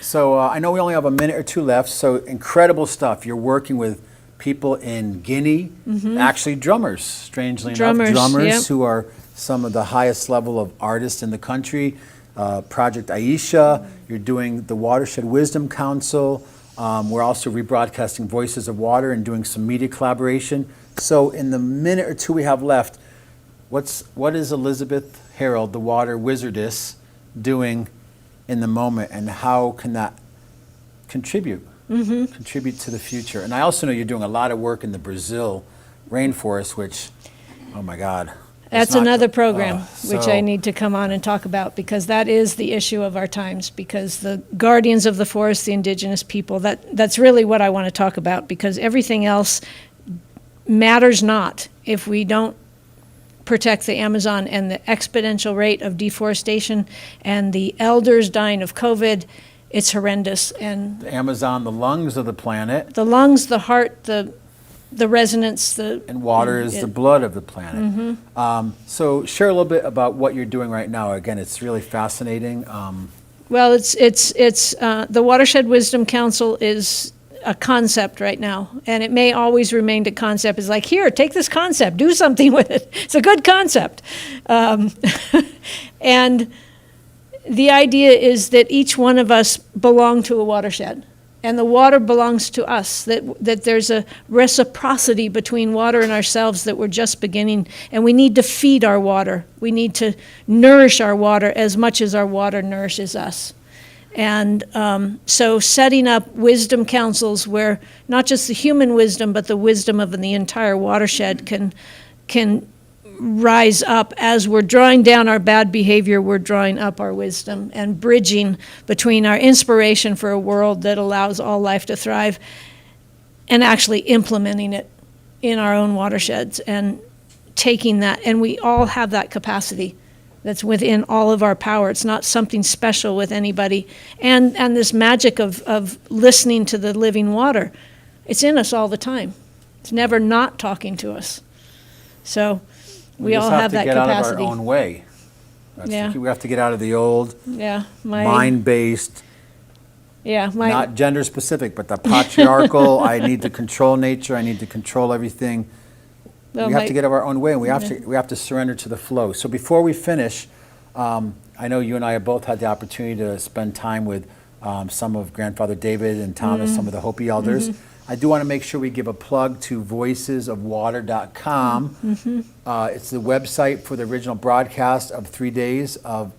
S4: So I know we only have a minute or two left, so incredible stuff. You're working with people in Guinea, actually drummers, strangely enough. Drummers
S6: yep.
S4: who are some of the highest level of artists in the country. Project Aisha, you're doing the Watershed Wisdom Council. We're also rebroadcasting Voices of Water and doing some media collaboration. So in the minute or two we have left, what is Elizabeth Harold, the water wizardess, doing in the moment, and how can that contribute to the future? And I also know you're doing a lot of work in the Brazil rainforest, which, oh my God.
S6: That's another program which
S4: so-
S6: I need to come on and talk about, because that is the issue of our times, because the guardians of the forest, the indigenous people, that's really what I want to talk about, because everything else matters not if we don't protect the Amazon, and the exponential rate of deforestation and the elders dying of COVID. It's horrendous. And
S4: The Amazon, the lungs of the planet,
S6: the lungs, the heart, the resonance,
S4: and water is the blood of the planet. So share a little bit about what you're doing right now. Again, it's really fascinating.
S6: well, it's the Watershed Wisdom Council is a concept right now, and it may always remain a concept. It's like, here, take this concept, do something with it. It's a good concept. And the idea is that each one of us belong to a watershed, and the water belongs to us, that there's a reciprocity between water and ourselves, that we're just beginning, and we need to feed our water. We need to nourish our water as much as our water nourishes us. And so setting up wisdom councils where not just the human wisdom, but the wisdom of the entire watershed can rise up. As we're drawing down our bad behavior, we're drawing up our wisdom, and bridging between our inspiration for a world that allows all life to thrive and actually implementing it in our own watersheds, and taking that. And we all have that capacity that's within all of our power. It's not something special with anybody. And this magic of listening to the living water, it's in us all the time. It's never not talking to us. So we all have that
S4: just have to get out of
S6: capacity.
S4: our own way. That's the
S6: Yeah.
S4: key. We have to get out of the old,
S6: Yeah,
S4: mind-based,
S6: Yeah,
S4: not gender-specific, but the patriarchal, I need to control nature, I need to control everything.
S6: well,
S4: We have
S6: my-
S4: to get out of our own way, and we have to surrender to the flow. So before we finish, I know you and I have both had the opportunity to spend time with some of Grandfather David and Thomas,
S6: Mm-hmm.
S4: some of the Hopi elders. I do want to make sure we give a plug to voicesofwater.com. It's the website for the original broadcast of 3 days of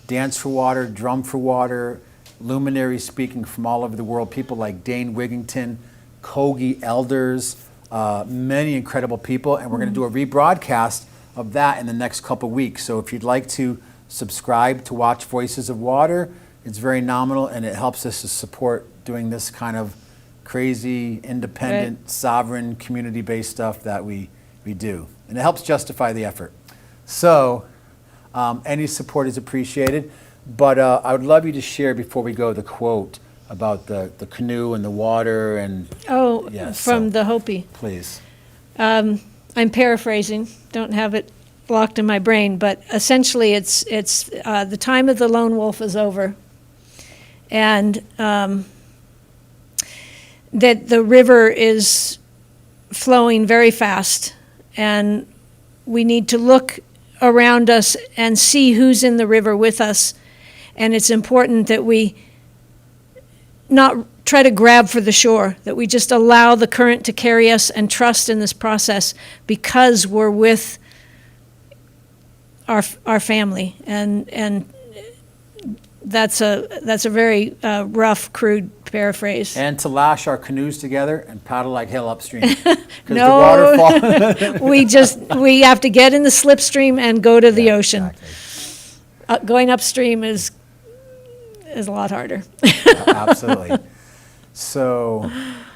S4: Dance for Water, Drum for Water, luminaries speaking from all over the world, people like Dane Wigington, Kogi elders, many incredible people, and we're going to do a rebroadcast of that in the next couple weeks. So if you'd like to subscribe to watch Voices of Water, it's very nominal, and it helps us to support doing this kind of crazy, independent, sovereign, community-based stuff that we do. And it helps justify the effort. So any support is appreciated. But I would love you to share, before we go, the quote about the canoe and the water, and
S6: from the Hopi.
S4: please.
S6: I'm paraphrasing, don't have it locked in my brain, but essentially it's the time of the lone wolf is over, and that the river is flowing very fast, and we need to look around us and see who's in the river with us. And it's important that we not try to grab for the shore, that we just allow the current to carry us and trust in this process, because we're with our family. And that's a very rough, crude paraphrase.
S4: And to lash our canoes together and paddle like hell upstream. Because
S6: No.
S4: the waterfall.
S6: we have to get in the slipstream and go to the ocean.
S4: Exactly.
S6: Going upstream is a lot harder.
S4: Absolutely. So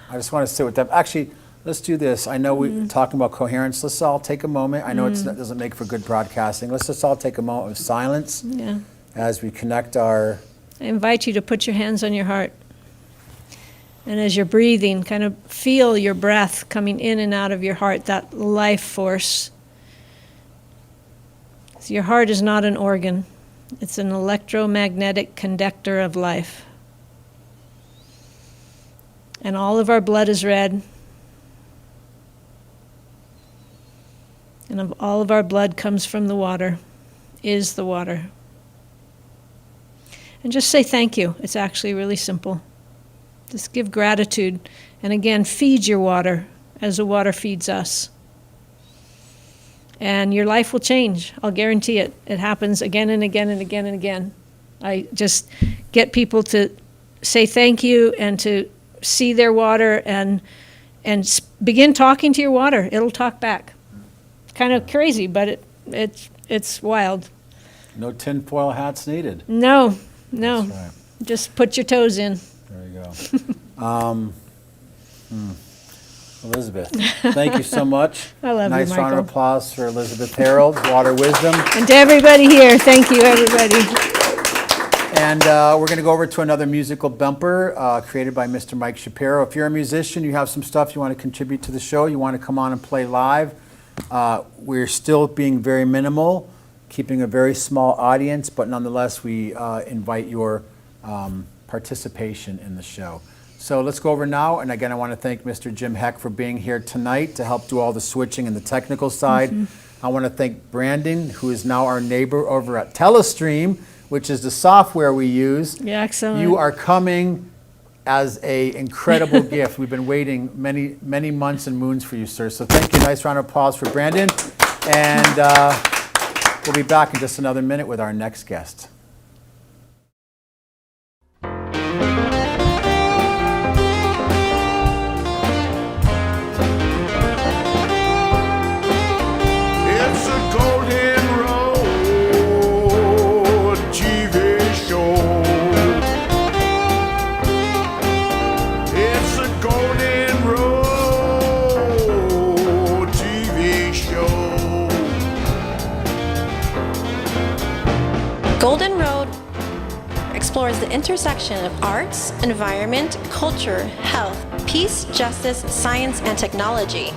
S4: I just want to sit with them. Actually, let's do this. I know we're talking about coherence. Let's all take a moment. I know it doesn't make for good broadcasting. Let's just all take a moment of silence
S6: Yeah.
S4: as we connect our...
S6: I invite you to put your hands on your heart. And as you're breathing, kind of feel your breath coming in and out of your heart, that life force. So your heart is not an organ. It's an electromagnetic conductor of life. And all of our blood is red. And all of our blood comes from the water, is the water. And just say thank you. It's actually really simple. Just give gratitude. And again, feed your water as the water feeds us. And your life will change. I'll guarantee it. It happens again and again and again and again. I just get people to say thank you and to see their water and begin talking to your water. It'll talk back. Kind of crazy, but it's wild.
S4: No tinfoil hats needed.
S6: No.
S4: That's right.
S6: Just put your toes in.
S4: There you go. Elizabeth, thank you so much.
S6: I love you,
S4: nice round of
S6: Michael.
S4: applause for Elizabeth Harold, Water Wisdom.
S6: And to everybody here, thank you, everybody.
S4: And we're going to go over to another musical bumper created by Mr. Mike Shapiro. If you're a musician, you have some stuff you want to contribute to the show, you want to come on and play live, we're still being very minimal, keeping a very small audience, but nonetheless, we invite your participation in the show. So let's go over now, and again, I want to thank Mr. Jim Heck for being here tonight to help do all the switching and the technical side. I want to thank Brandon, who is now our neighbor over at Telestream, which is the software we use.
S6: Yeah, excellent.
S4: You are coming as an incredible gift. We've been waiting many, many months and moons for you, sir. So thank you. Nice round of applause for Brandon. And we'll be back in just another minute with our next guest.
S1: It's a Golden Road TV show. It's a Golden Road TV show.
S3: Golden Road explores the intersection of arts, environment, culture, health, peace, justice, science, and technology.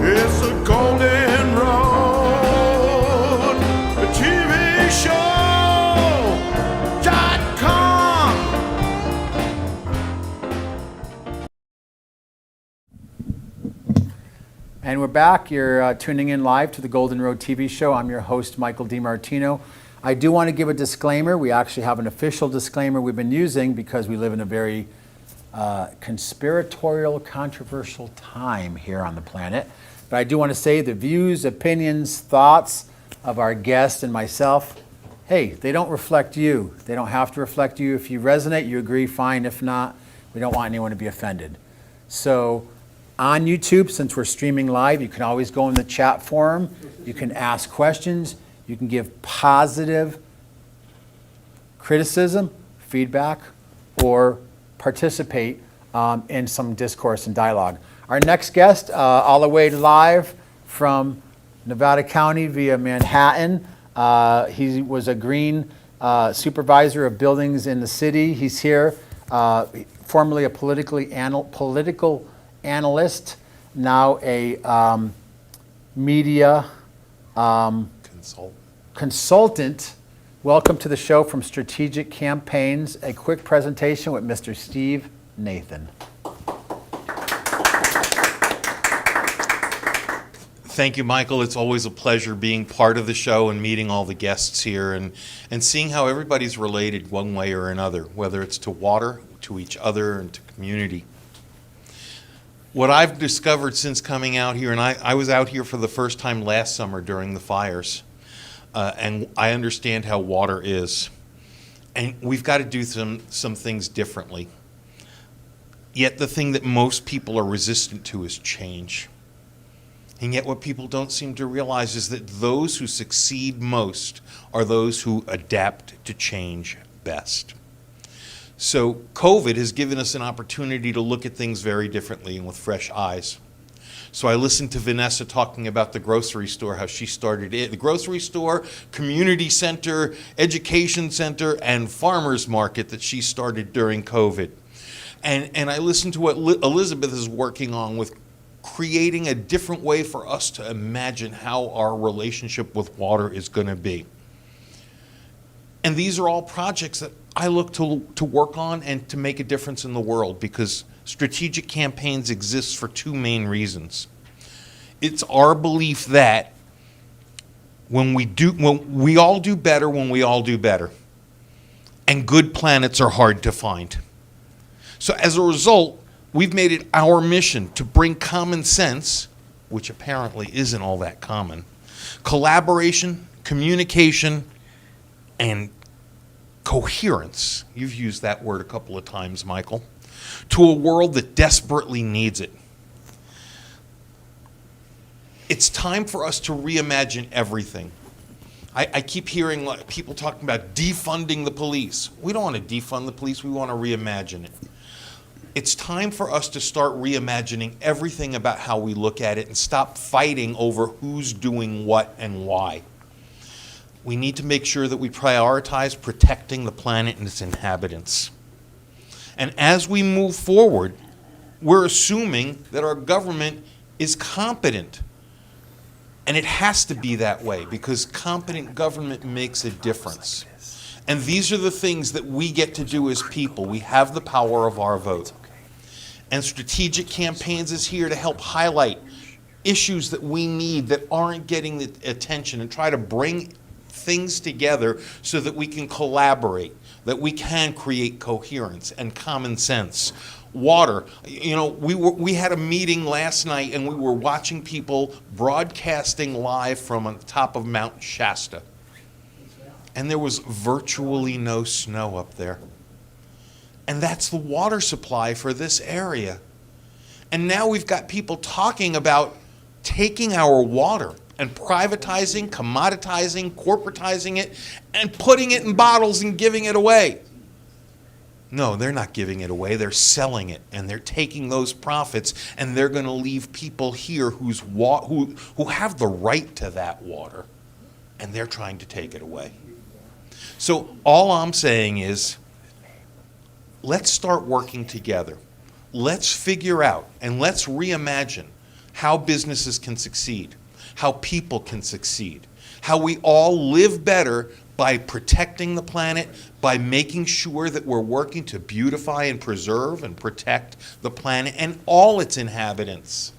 S1: It's a Golden Road TV show.com.
S4: And we're back. You're tuning in live to the Golden Road TV show. I'm your host, Michael DiMartino. I do want to give a disclaimer. We actually have an official disclaimer we've been using because we live in a very conspiratorial, controversial time here on the planet. But I do want to say the views, opinions, thoughts of our guest and myself, hey, they don't reflect you. They don't have to reflect you. If you resonate, you agree, fine. If not, we don't want anyone to be offended. So on YouTube, since we're streaming live, you can always go in the chat forum. You can ask questions. You can give positive criticism, feedback, or participate in some discourse and dialogue. Our next guest, all the way live from Nevada County via Manhattan. He was a green supervisor of buildings in the city. He's here, formerly a political analyst, now a media consultant. Welcome to the show from Strategic Campaigns. A quick presentation with Mr. Steve Nathan.
S7: Thank you, Michael. It's always a pleasure being part of the show and meeting all the guests here and seeing how everybody's related one way or another, whether it's to water, to each other, and to community. What I've discovered since coming out here, and I was out here for the first time last summer during the fires, and I understand how water is. And we've got to do some things differently. Yet the thing that most people are resistant to is change. And yet what people don't seem to realize is that those who succeed most are those who adapt to change best. So COVID has given us an opportunity to look at things very differently and with fresh eyes. So I listened to Vanessa talking about the grocery store, how she started it. The grocery store, community center, education center, and farmers market that she started during COVID. And I listened to what Elizabeth is working on with creating a different way for us to imagine how our relationship with water is going to be. And these are all projects that I look to work on and to make a difference in the world, because strategic campaigns exist for two main reasons. It's our belief that when we all do better when we all do better. And good planets are hard to find. So as a result, we've made it our mission to bring common sense, which apparently isn't all that common, collaboration, communication, and coherence, you've used that word a couple of times, Michael, to a world that desperately needs it. It's time for us to reimagine everything. I keep hearing people talking about defunding the police. We don't want to defund the police, we want to reimagine it. It's time for us to start reimagining everything about how we look at it and stop fighting over who's doing what and why. We need to make sure that we prioritize protecting the planet and its inhabitants. And as we move forward, we're assuming that our government is competent. And it has to be that way, because competent government makes a difference. And these are the things that we get to do as people. We have the power of our vote. And Strategic Campaigns is here to help highlight issues that we need that aren't getting the attention, and try to bring things together so that we can collaborate, that we can create coherence and common sense. Water, we had a meeting last night and we were watching people broadcasting live from on top of Mount Shasta. And there was virtually no snow up there. And that's the water supply for this area. And now we've got people talking about taking our water and privatizing, commoditizing, corporatizing it, and putting it in bottles and giving it away. No, they're not giving it away. They're selling it, and they're taking those profits, and they're going to leave people here who have the right to that water, and they're trying to take it away. So all I'm saying is, let's start working together. Let's figure out and let's reimagine how businesses can succeed, how people can succeed, how we all live better by protecting the planet, by making sure that we're working to beautify and preserve and protect the planet and all its inhabitants.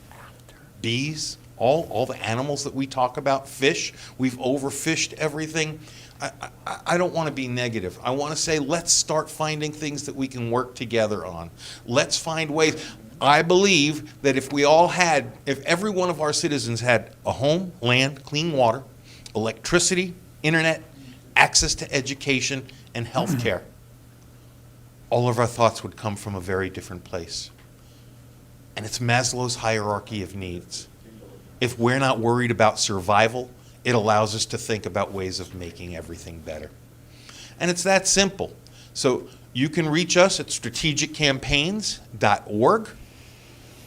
S7: Bees, all the animals that we talk about, fish, we've overfished everything. I don't want to be negative. I want to say, let's start finding things that we can work together on. Let's find ways. I believe that if every one of our citizens had a home, land, clean water, electricity, internet, access to education, and health care, all of our thoughts would come from a very different place. And it's Maslow's hierarchy of needs. If we're not worried about survival, it allows us to think about ways of making everything better. And it's that simple. So you can reach us at strategiccampaigns.org.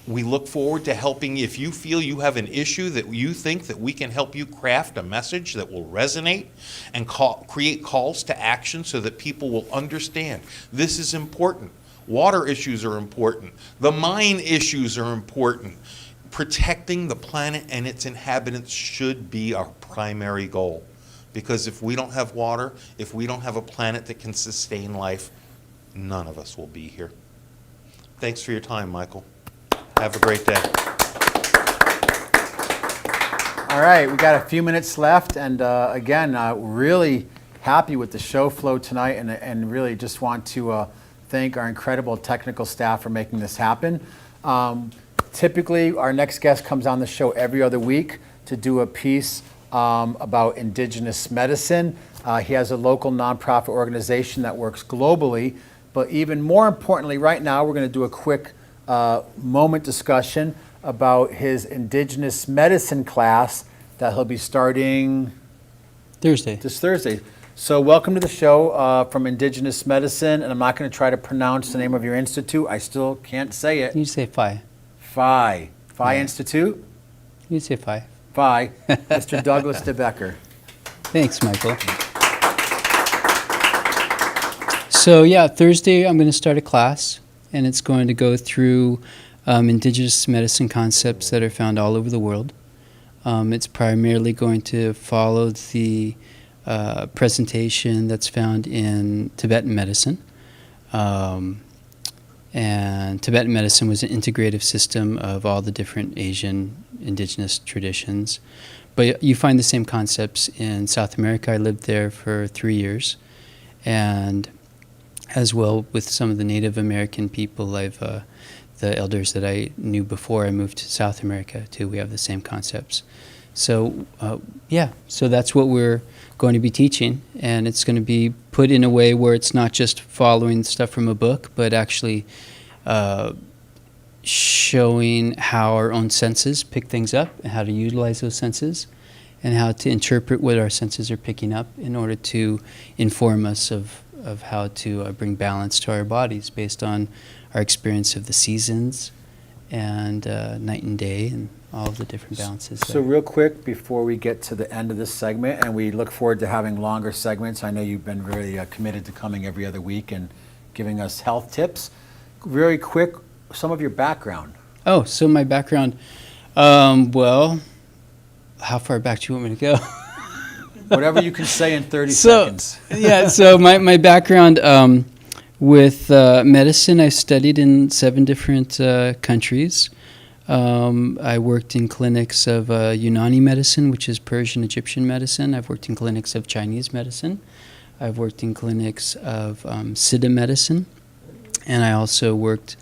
S7: We look forward to helping. If you feel you have an issue that you think that we can help you craft a message that will resonate and create calls to action so that people will understand this is important. Water issues are important. The mine issues are important. Protecting the planet and its inhabitants should be our primary goal. Because if we don't have water, if we don't have a planet that can sustain life, none of us will be here. Thanks for your time, Michael. Have a great day.
S4: All right, we got a few minutes left, and again, really happy with the show flow tonight, and really just want to thank our incredible technical staff for making this happen. Typically, our next guest comes on the show every other week to do a piece about indigenous medicine. He has a local nonprofit organization that works globally, but even more importantly, right now we're going to do a quick moment discussion about his indigenous medicine class that he'll be starting this Thursday. So welcome to the show from Indigenous Medicine, and I'm not going to try to pronounce the name of your institute. I still can't say it.
S8: You say Phi.
S4: Phi. Phi Institute.
S8: You say Phi.
S4: Phi. Mr. Douglas DeBecker.
S8: Thanks, Michael. So yeah, Thursday I'm going to start a class, and it's going to go through indigenous medicine concepts that are found all over the world. It's primarily going to follow the presentation that's found in Tibetan medicine. And Tibetan medicine was an integrative system of all the different Asian indigenous traditions. But you find the same concepts in South America. I lived there for 3 years. And as well with some of the Native American people, the elders that I knew before I moved to South America too, we have the same concepts. So so that's what we're going to be teaching, and it's going to be put in a way where it's not just following stuff from a book, but actually showing how our own senses pick things up and how to utilize those senses and how to interpret what our senses are picking up in order to inform us of how to bring balance to our bodies based on our experience of the seasons and night and day and all of the different balances.
S4: So real quick, before we get to the end of this segment, and we look forward to having longer segments. I know you've been very committed to coming every other week and giving us health tips. Very quick, some of your background.
S8: Oh, so my background, well, how far back do you want me to go?
S4: Whatever you can say in 30 seconds.
S8: Yeah, so my background with medicine, I studied in 7 different countries. I worked in clinics of Unani medicine, which is Persian Egyptian medicine. I've worked in clinics of Chinese medicine. I've worked in clinics of Siddha medicine. And I also worked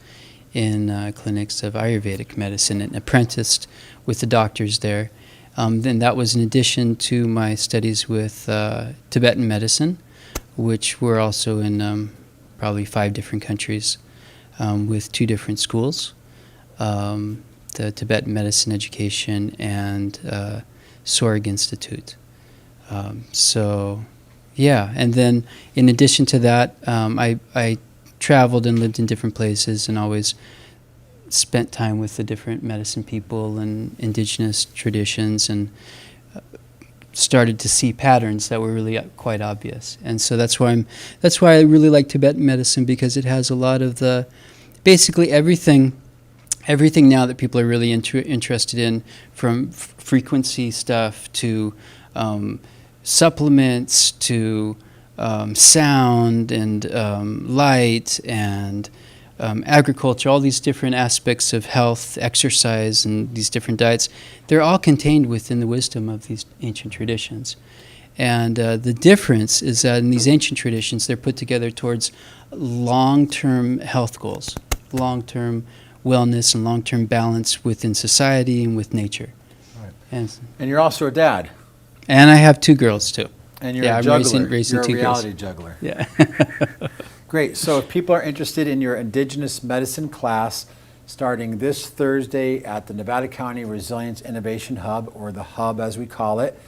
S8: in clinics of Ayurvedic medicine and apprenticed with the doctors there. Then that was in addition to my studies with Tibetan medicine, which were also in probably 5 different countries with 2 different schools. The Tibetan Medicine Education and Sorg Institute. And then in addition to that, I traveled and lived in different places and always spent time with the different medicine people and indigenous traditions and started to see patterns that were really quite obvious. And so that's why I really like Tibetan medicine, because it has a lot of the basically everything now that people are really interested in, from frequency stuff to supplements to sound and light and agriculture, all these different aspects of health, exercise, and these different diets, they're all contained within the wisdom of these ancient traditions. And the difference is that in these ancient traditions, they're put together towards long-term health goals, long-term wellness and long-term balance within society and with nature.
S4: Right. And you're also a dad.
S8: And I have 2 girls too.
S4: And you're a juggler.
S8: I'm raising
S4: you're
S8: 2
S4: a reality
S8: girls.
S4: juggler.
S8: Yeah.
S4: Great. So if people are interested in your indigenous medicine class starting this Thursday at the Nevada County Resilience Innovation Hub, or the Hub as we call it,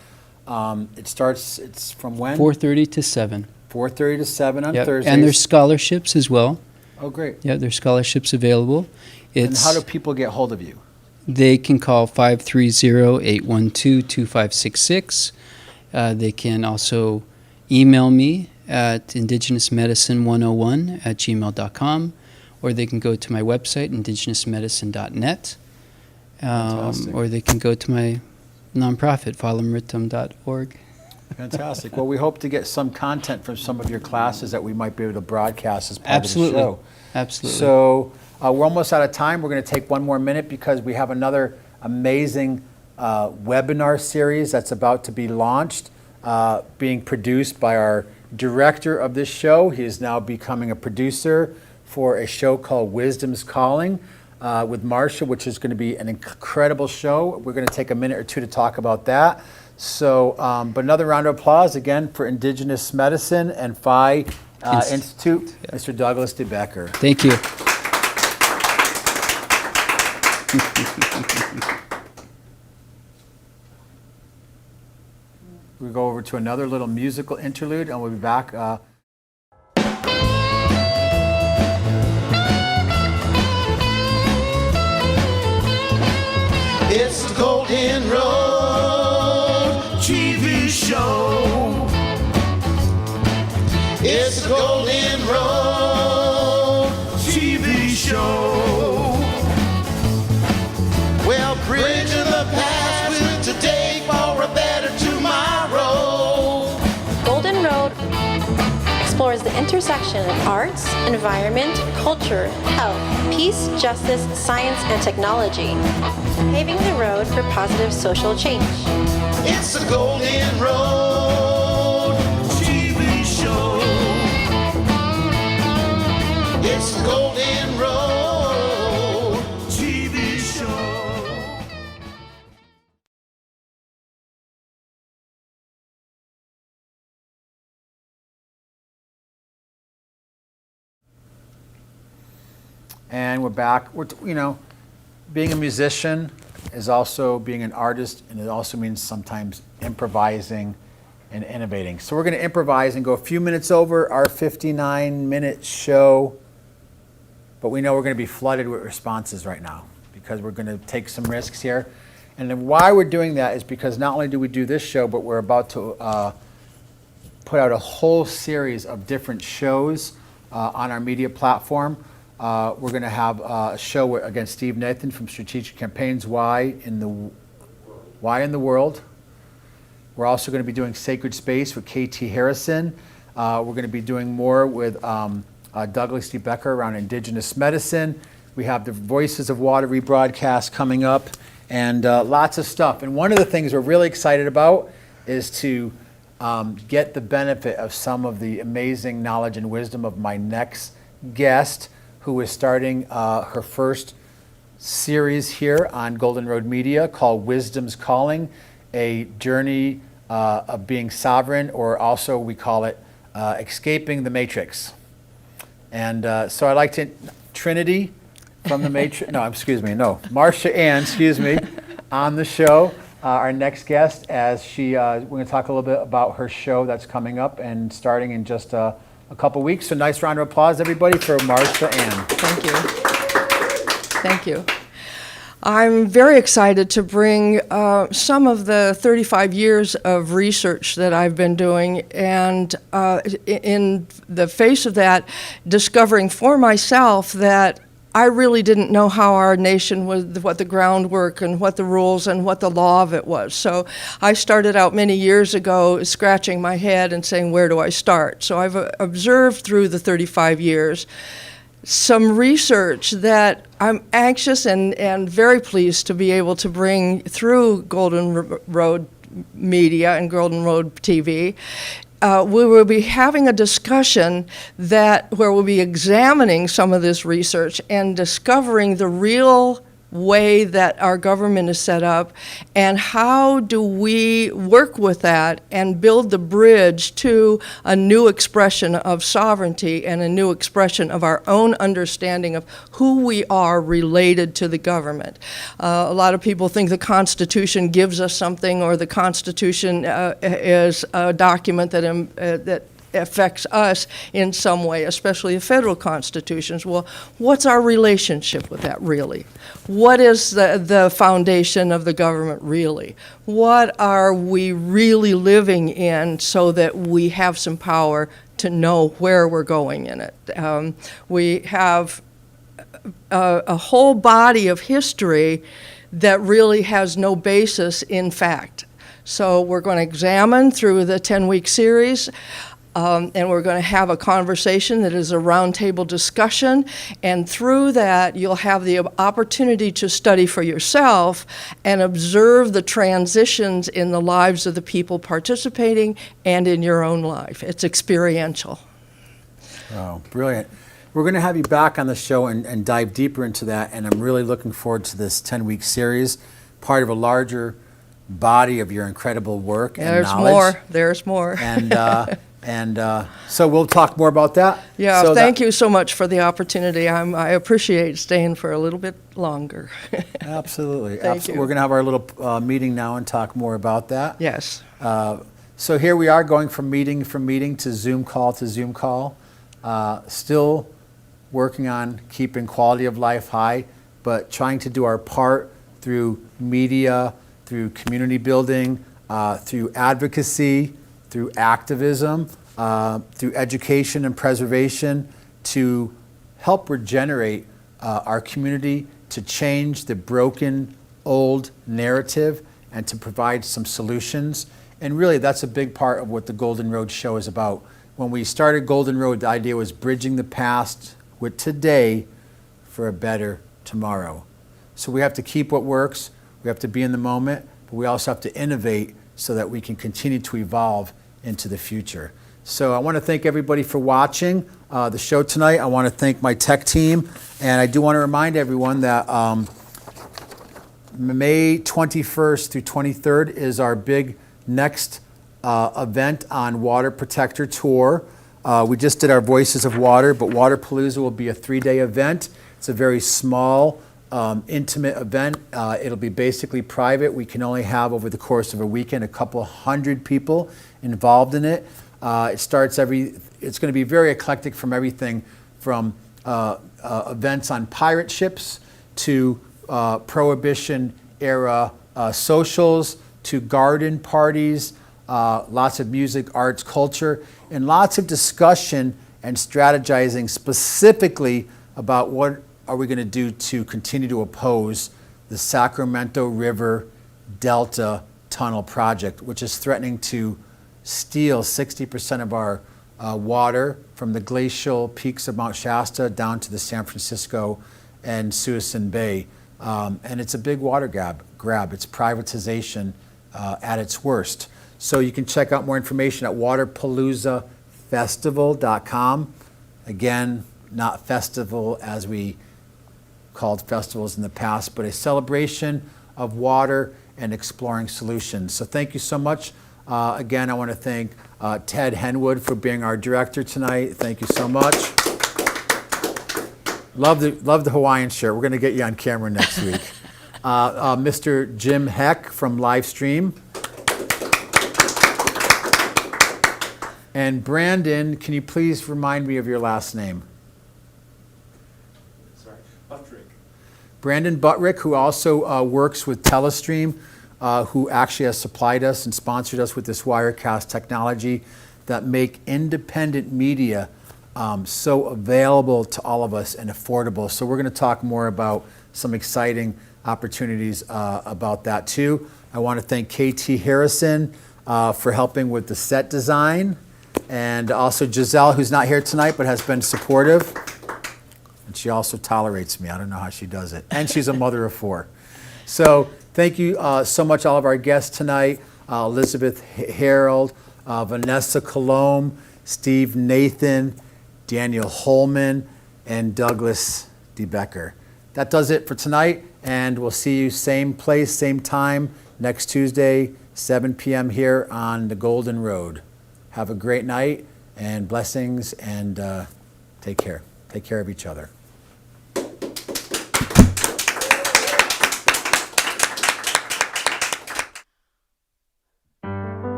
S4: it's from when?
S8: 4:30 to 7.
S4: 4:30 to 7 on
S8: Yep.
S4: Thursdays.
S8: And there's scholarships as well.
S4: Oh, great.
S8: Yeah, there's scholarships available.
S4: And how do people get hold of you?
S8: They can call 530-812-2566. They can also email me at indigenousmedicine101@gmail.com, or they can go to my website, indigenousmedicine.net, or they can go to my nonprofit, phalamritam.org.
S4: Fantastic. Well, we hope to get some content from some of your classes that we might be able to broadcast as part
S8: Absolutely.
S4: of the show.
S8: Absolutely.
S4: So we're almost out of time. We're going to take one more minute because we have another amazing webinar series that's about to be launched, being produced by our director of this show. He is now becoming a producer for a show called Wisdom's Calling with Marsha, which is going to be an incredible show. We're going to take a minute or 2 to talk about that. So, but another round of applause again for Indigenous Medicine and Phi Institute, Mr. Douglas DeBecker.
S8: Thank you.
S4: We'll go over to another little musical interlude and we'll be back.
S3: the intersection of arts, environment, culture, health, peace, justice, science, and technology. Paving the road for positive social change.
S1: It's the Golden Road TV show. It's the Golden Road TV show.
S4: And we're back. Being a musician is also being an artist, and it also means sometimes improvising and innovating. So we're going to improvise and go a few minutes over our 59-minute show, but we know we're going to be flooded with responses right now because we're going to take some risks here. And then why we're doing that is because not only do we do this show, but we're about to put out a whole series of different shows on our media platform. We're going to have a show against Steve Nathan from Strategic Campaigns, Why in the World. We're also going to be doing Sacred Space with KT Harrison. We're going to be doing more with Douglas D. Becker around Indigenous medicine. We have the Voices of Water rebroadcast coming up, and lots of stuff. And one of the things we're really excited about is to get the benefit of some of the amazing knowledge and wisdom of my next guest, who is starting her first series here on Golden Road Media called Wisdom's Calling, a journey of being sovereign, or also we call it Escaping the Matrix. And so I'd like to, Trinity from the Matrix, Marcia Ann, on the show, our next guest, as we're going to talk a little bit about her show that's coming up and starting in just a couple weeks. So nice round of applause, everybody, for Marcia Ann.
S9: Thank you. Thank you. I'm very excited to bring some of the 35 years of research that I've been doing, and in the face of that, discovering for myself that I really didn't know how our nation was, what the groundwork and what the rules and what the law of it was. So I started out many years ago scratching my head and saying, where do I start? So I've observed through the 35 years some research that I'm anxious and very pleased to be able to bring through Golden Road Media and Golden Road TV. We will be having a discussion where we'll be examining some of this research and discovering the real way that our government is set up, and how do we work with that and build the bridge to a new expression of sovereignty and a new expression of our own understanding of who we are related to the government. A lot of people think the Constitution gives us something, or the Constitution is a document that affects us in some way, especially the federal constitutions. Well, what's our relationship with that really? What is the foundation of the government really? What are we really living in so that we have some power to know where we're going in it? We have a whole body of history that really has no basis in fact. So we're going to examine through the 10-week series. And we're going to have a conversation that is a roundtable discussion, and through that you'll have the opportunity to study for yourself and observe the transitions in the lives of the people participating and in your own life. It's experiential.
S4: Oh, brilliant. We're going to have you back on the show and dive deeper into that, and I'm really looking forward to this 10-week series, part of a larger body of your incredible work and knowledge.
S9: There's more.
S4: And so we'll talk more about that.
S9: Yeah, so thank you so much for the opportunity. I appreciate staying for a little bit longer.
S4: Absolutely.
S9: Thank you.
S4: We're going to have our little meeting now and talk more about that.
S9: Yes.
S4: So here we are going from meeting to Zoom call to Zoom call. Still working on keeping quality of life high, but trying to do our part through media, through community building, through advocacy, through activism, through education and preservation, to help regenerate our community, to change the broken old narrative, and to provide some solutions. And really, that's a big part of what the Golden Road Show is about, when we started Golden Road, the idea was bridging the past with today for a better tomorrow. So we have to keep what works, we have to be in the moment, but we also have to innovate so that we can continue to evolve into the future. So I want to thank everybody for watching the show tonight. I want to thank my tech team, and I do want to remind everyone that May 21st through 23rd is our big next event on Water Protector Tour. We just did our Voices of Water, but Waterpalooza will be a 3-day event. It's a very small, intimate event. It'll be basically private. We can only have, over the course of a weekend, a couple hundred people involved in it. It's going to be very eclectic, from everything from events on pirate ships to Prohibition era socials to garden parties, lots of music, arts, culture, and lots of discussion and strategizing specifically about what are we going to do to continue to oppose the Sacramento River Delta Tunnel project, which is threatening to steal 60% of our water from the glacial peaks of Mount Shasta down to the San Francisco and Suisun Bay. And it's a big water grab. It's privatization at its worst. So you can check out more information at waterpaloozafestival.com. Again, not festival as we called festivals in the past, but a celebration of water and exploring solutions. So thank you so much. Again, I want to thank Ted Henwood for being our director tonight. Thank you so much. Love the Hawaiian shirt. We're going to get you on camera next week. Mr. Jim Heck from Livestream. And Brandon, can you please remind me of your last name?
S10: Sorry, Buttrick.
S4: Brandon Buttrick, who also works with Telestream, who actually has supplied us and sponsored us with this Wirecast technology that make independent media so available to all of us and affordable. So we're going to talk more about some exciting opportunities about that too. I want to thank KT Harrison for helping with the set design, and also Giselle, who's not here tonight but has been supportive. And she also tolerates me. I don't know how she does it. And she's a mother of 4. So thank you so much, all of our guests tonight. Elizabeth Harold, Vanessa Colomb, Steve Nathan, Daniel Holman, and Douglas DeBecker. That does it for tonight, and we'll see you same place, same time, next Tuesday, 7 p.m. here on the Golden Road. Have a great night, and blessings, and take care. Take care of each other.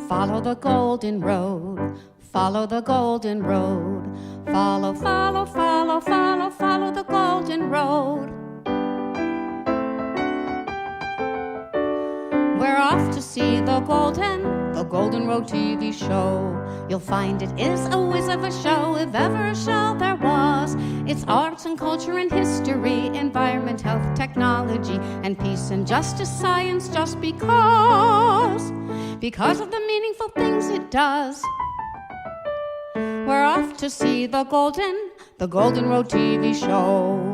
S11: Follow the golden road, follow the golden road, follow, follow, follow, follow, follow the golden road. We're off to see the Golden Road TV show. You'll find it is a whiz of a show, if ever a show there was. It's arts and culture and history, environment, health, technology, and peace and justice, science, just because of the meaningful things it does. We're off to see the Golden Road TV show.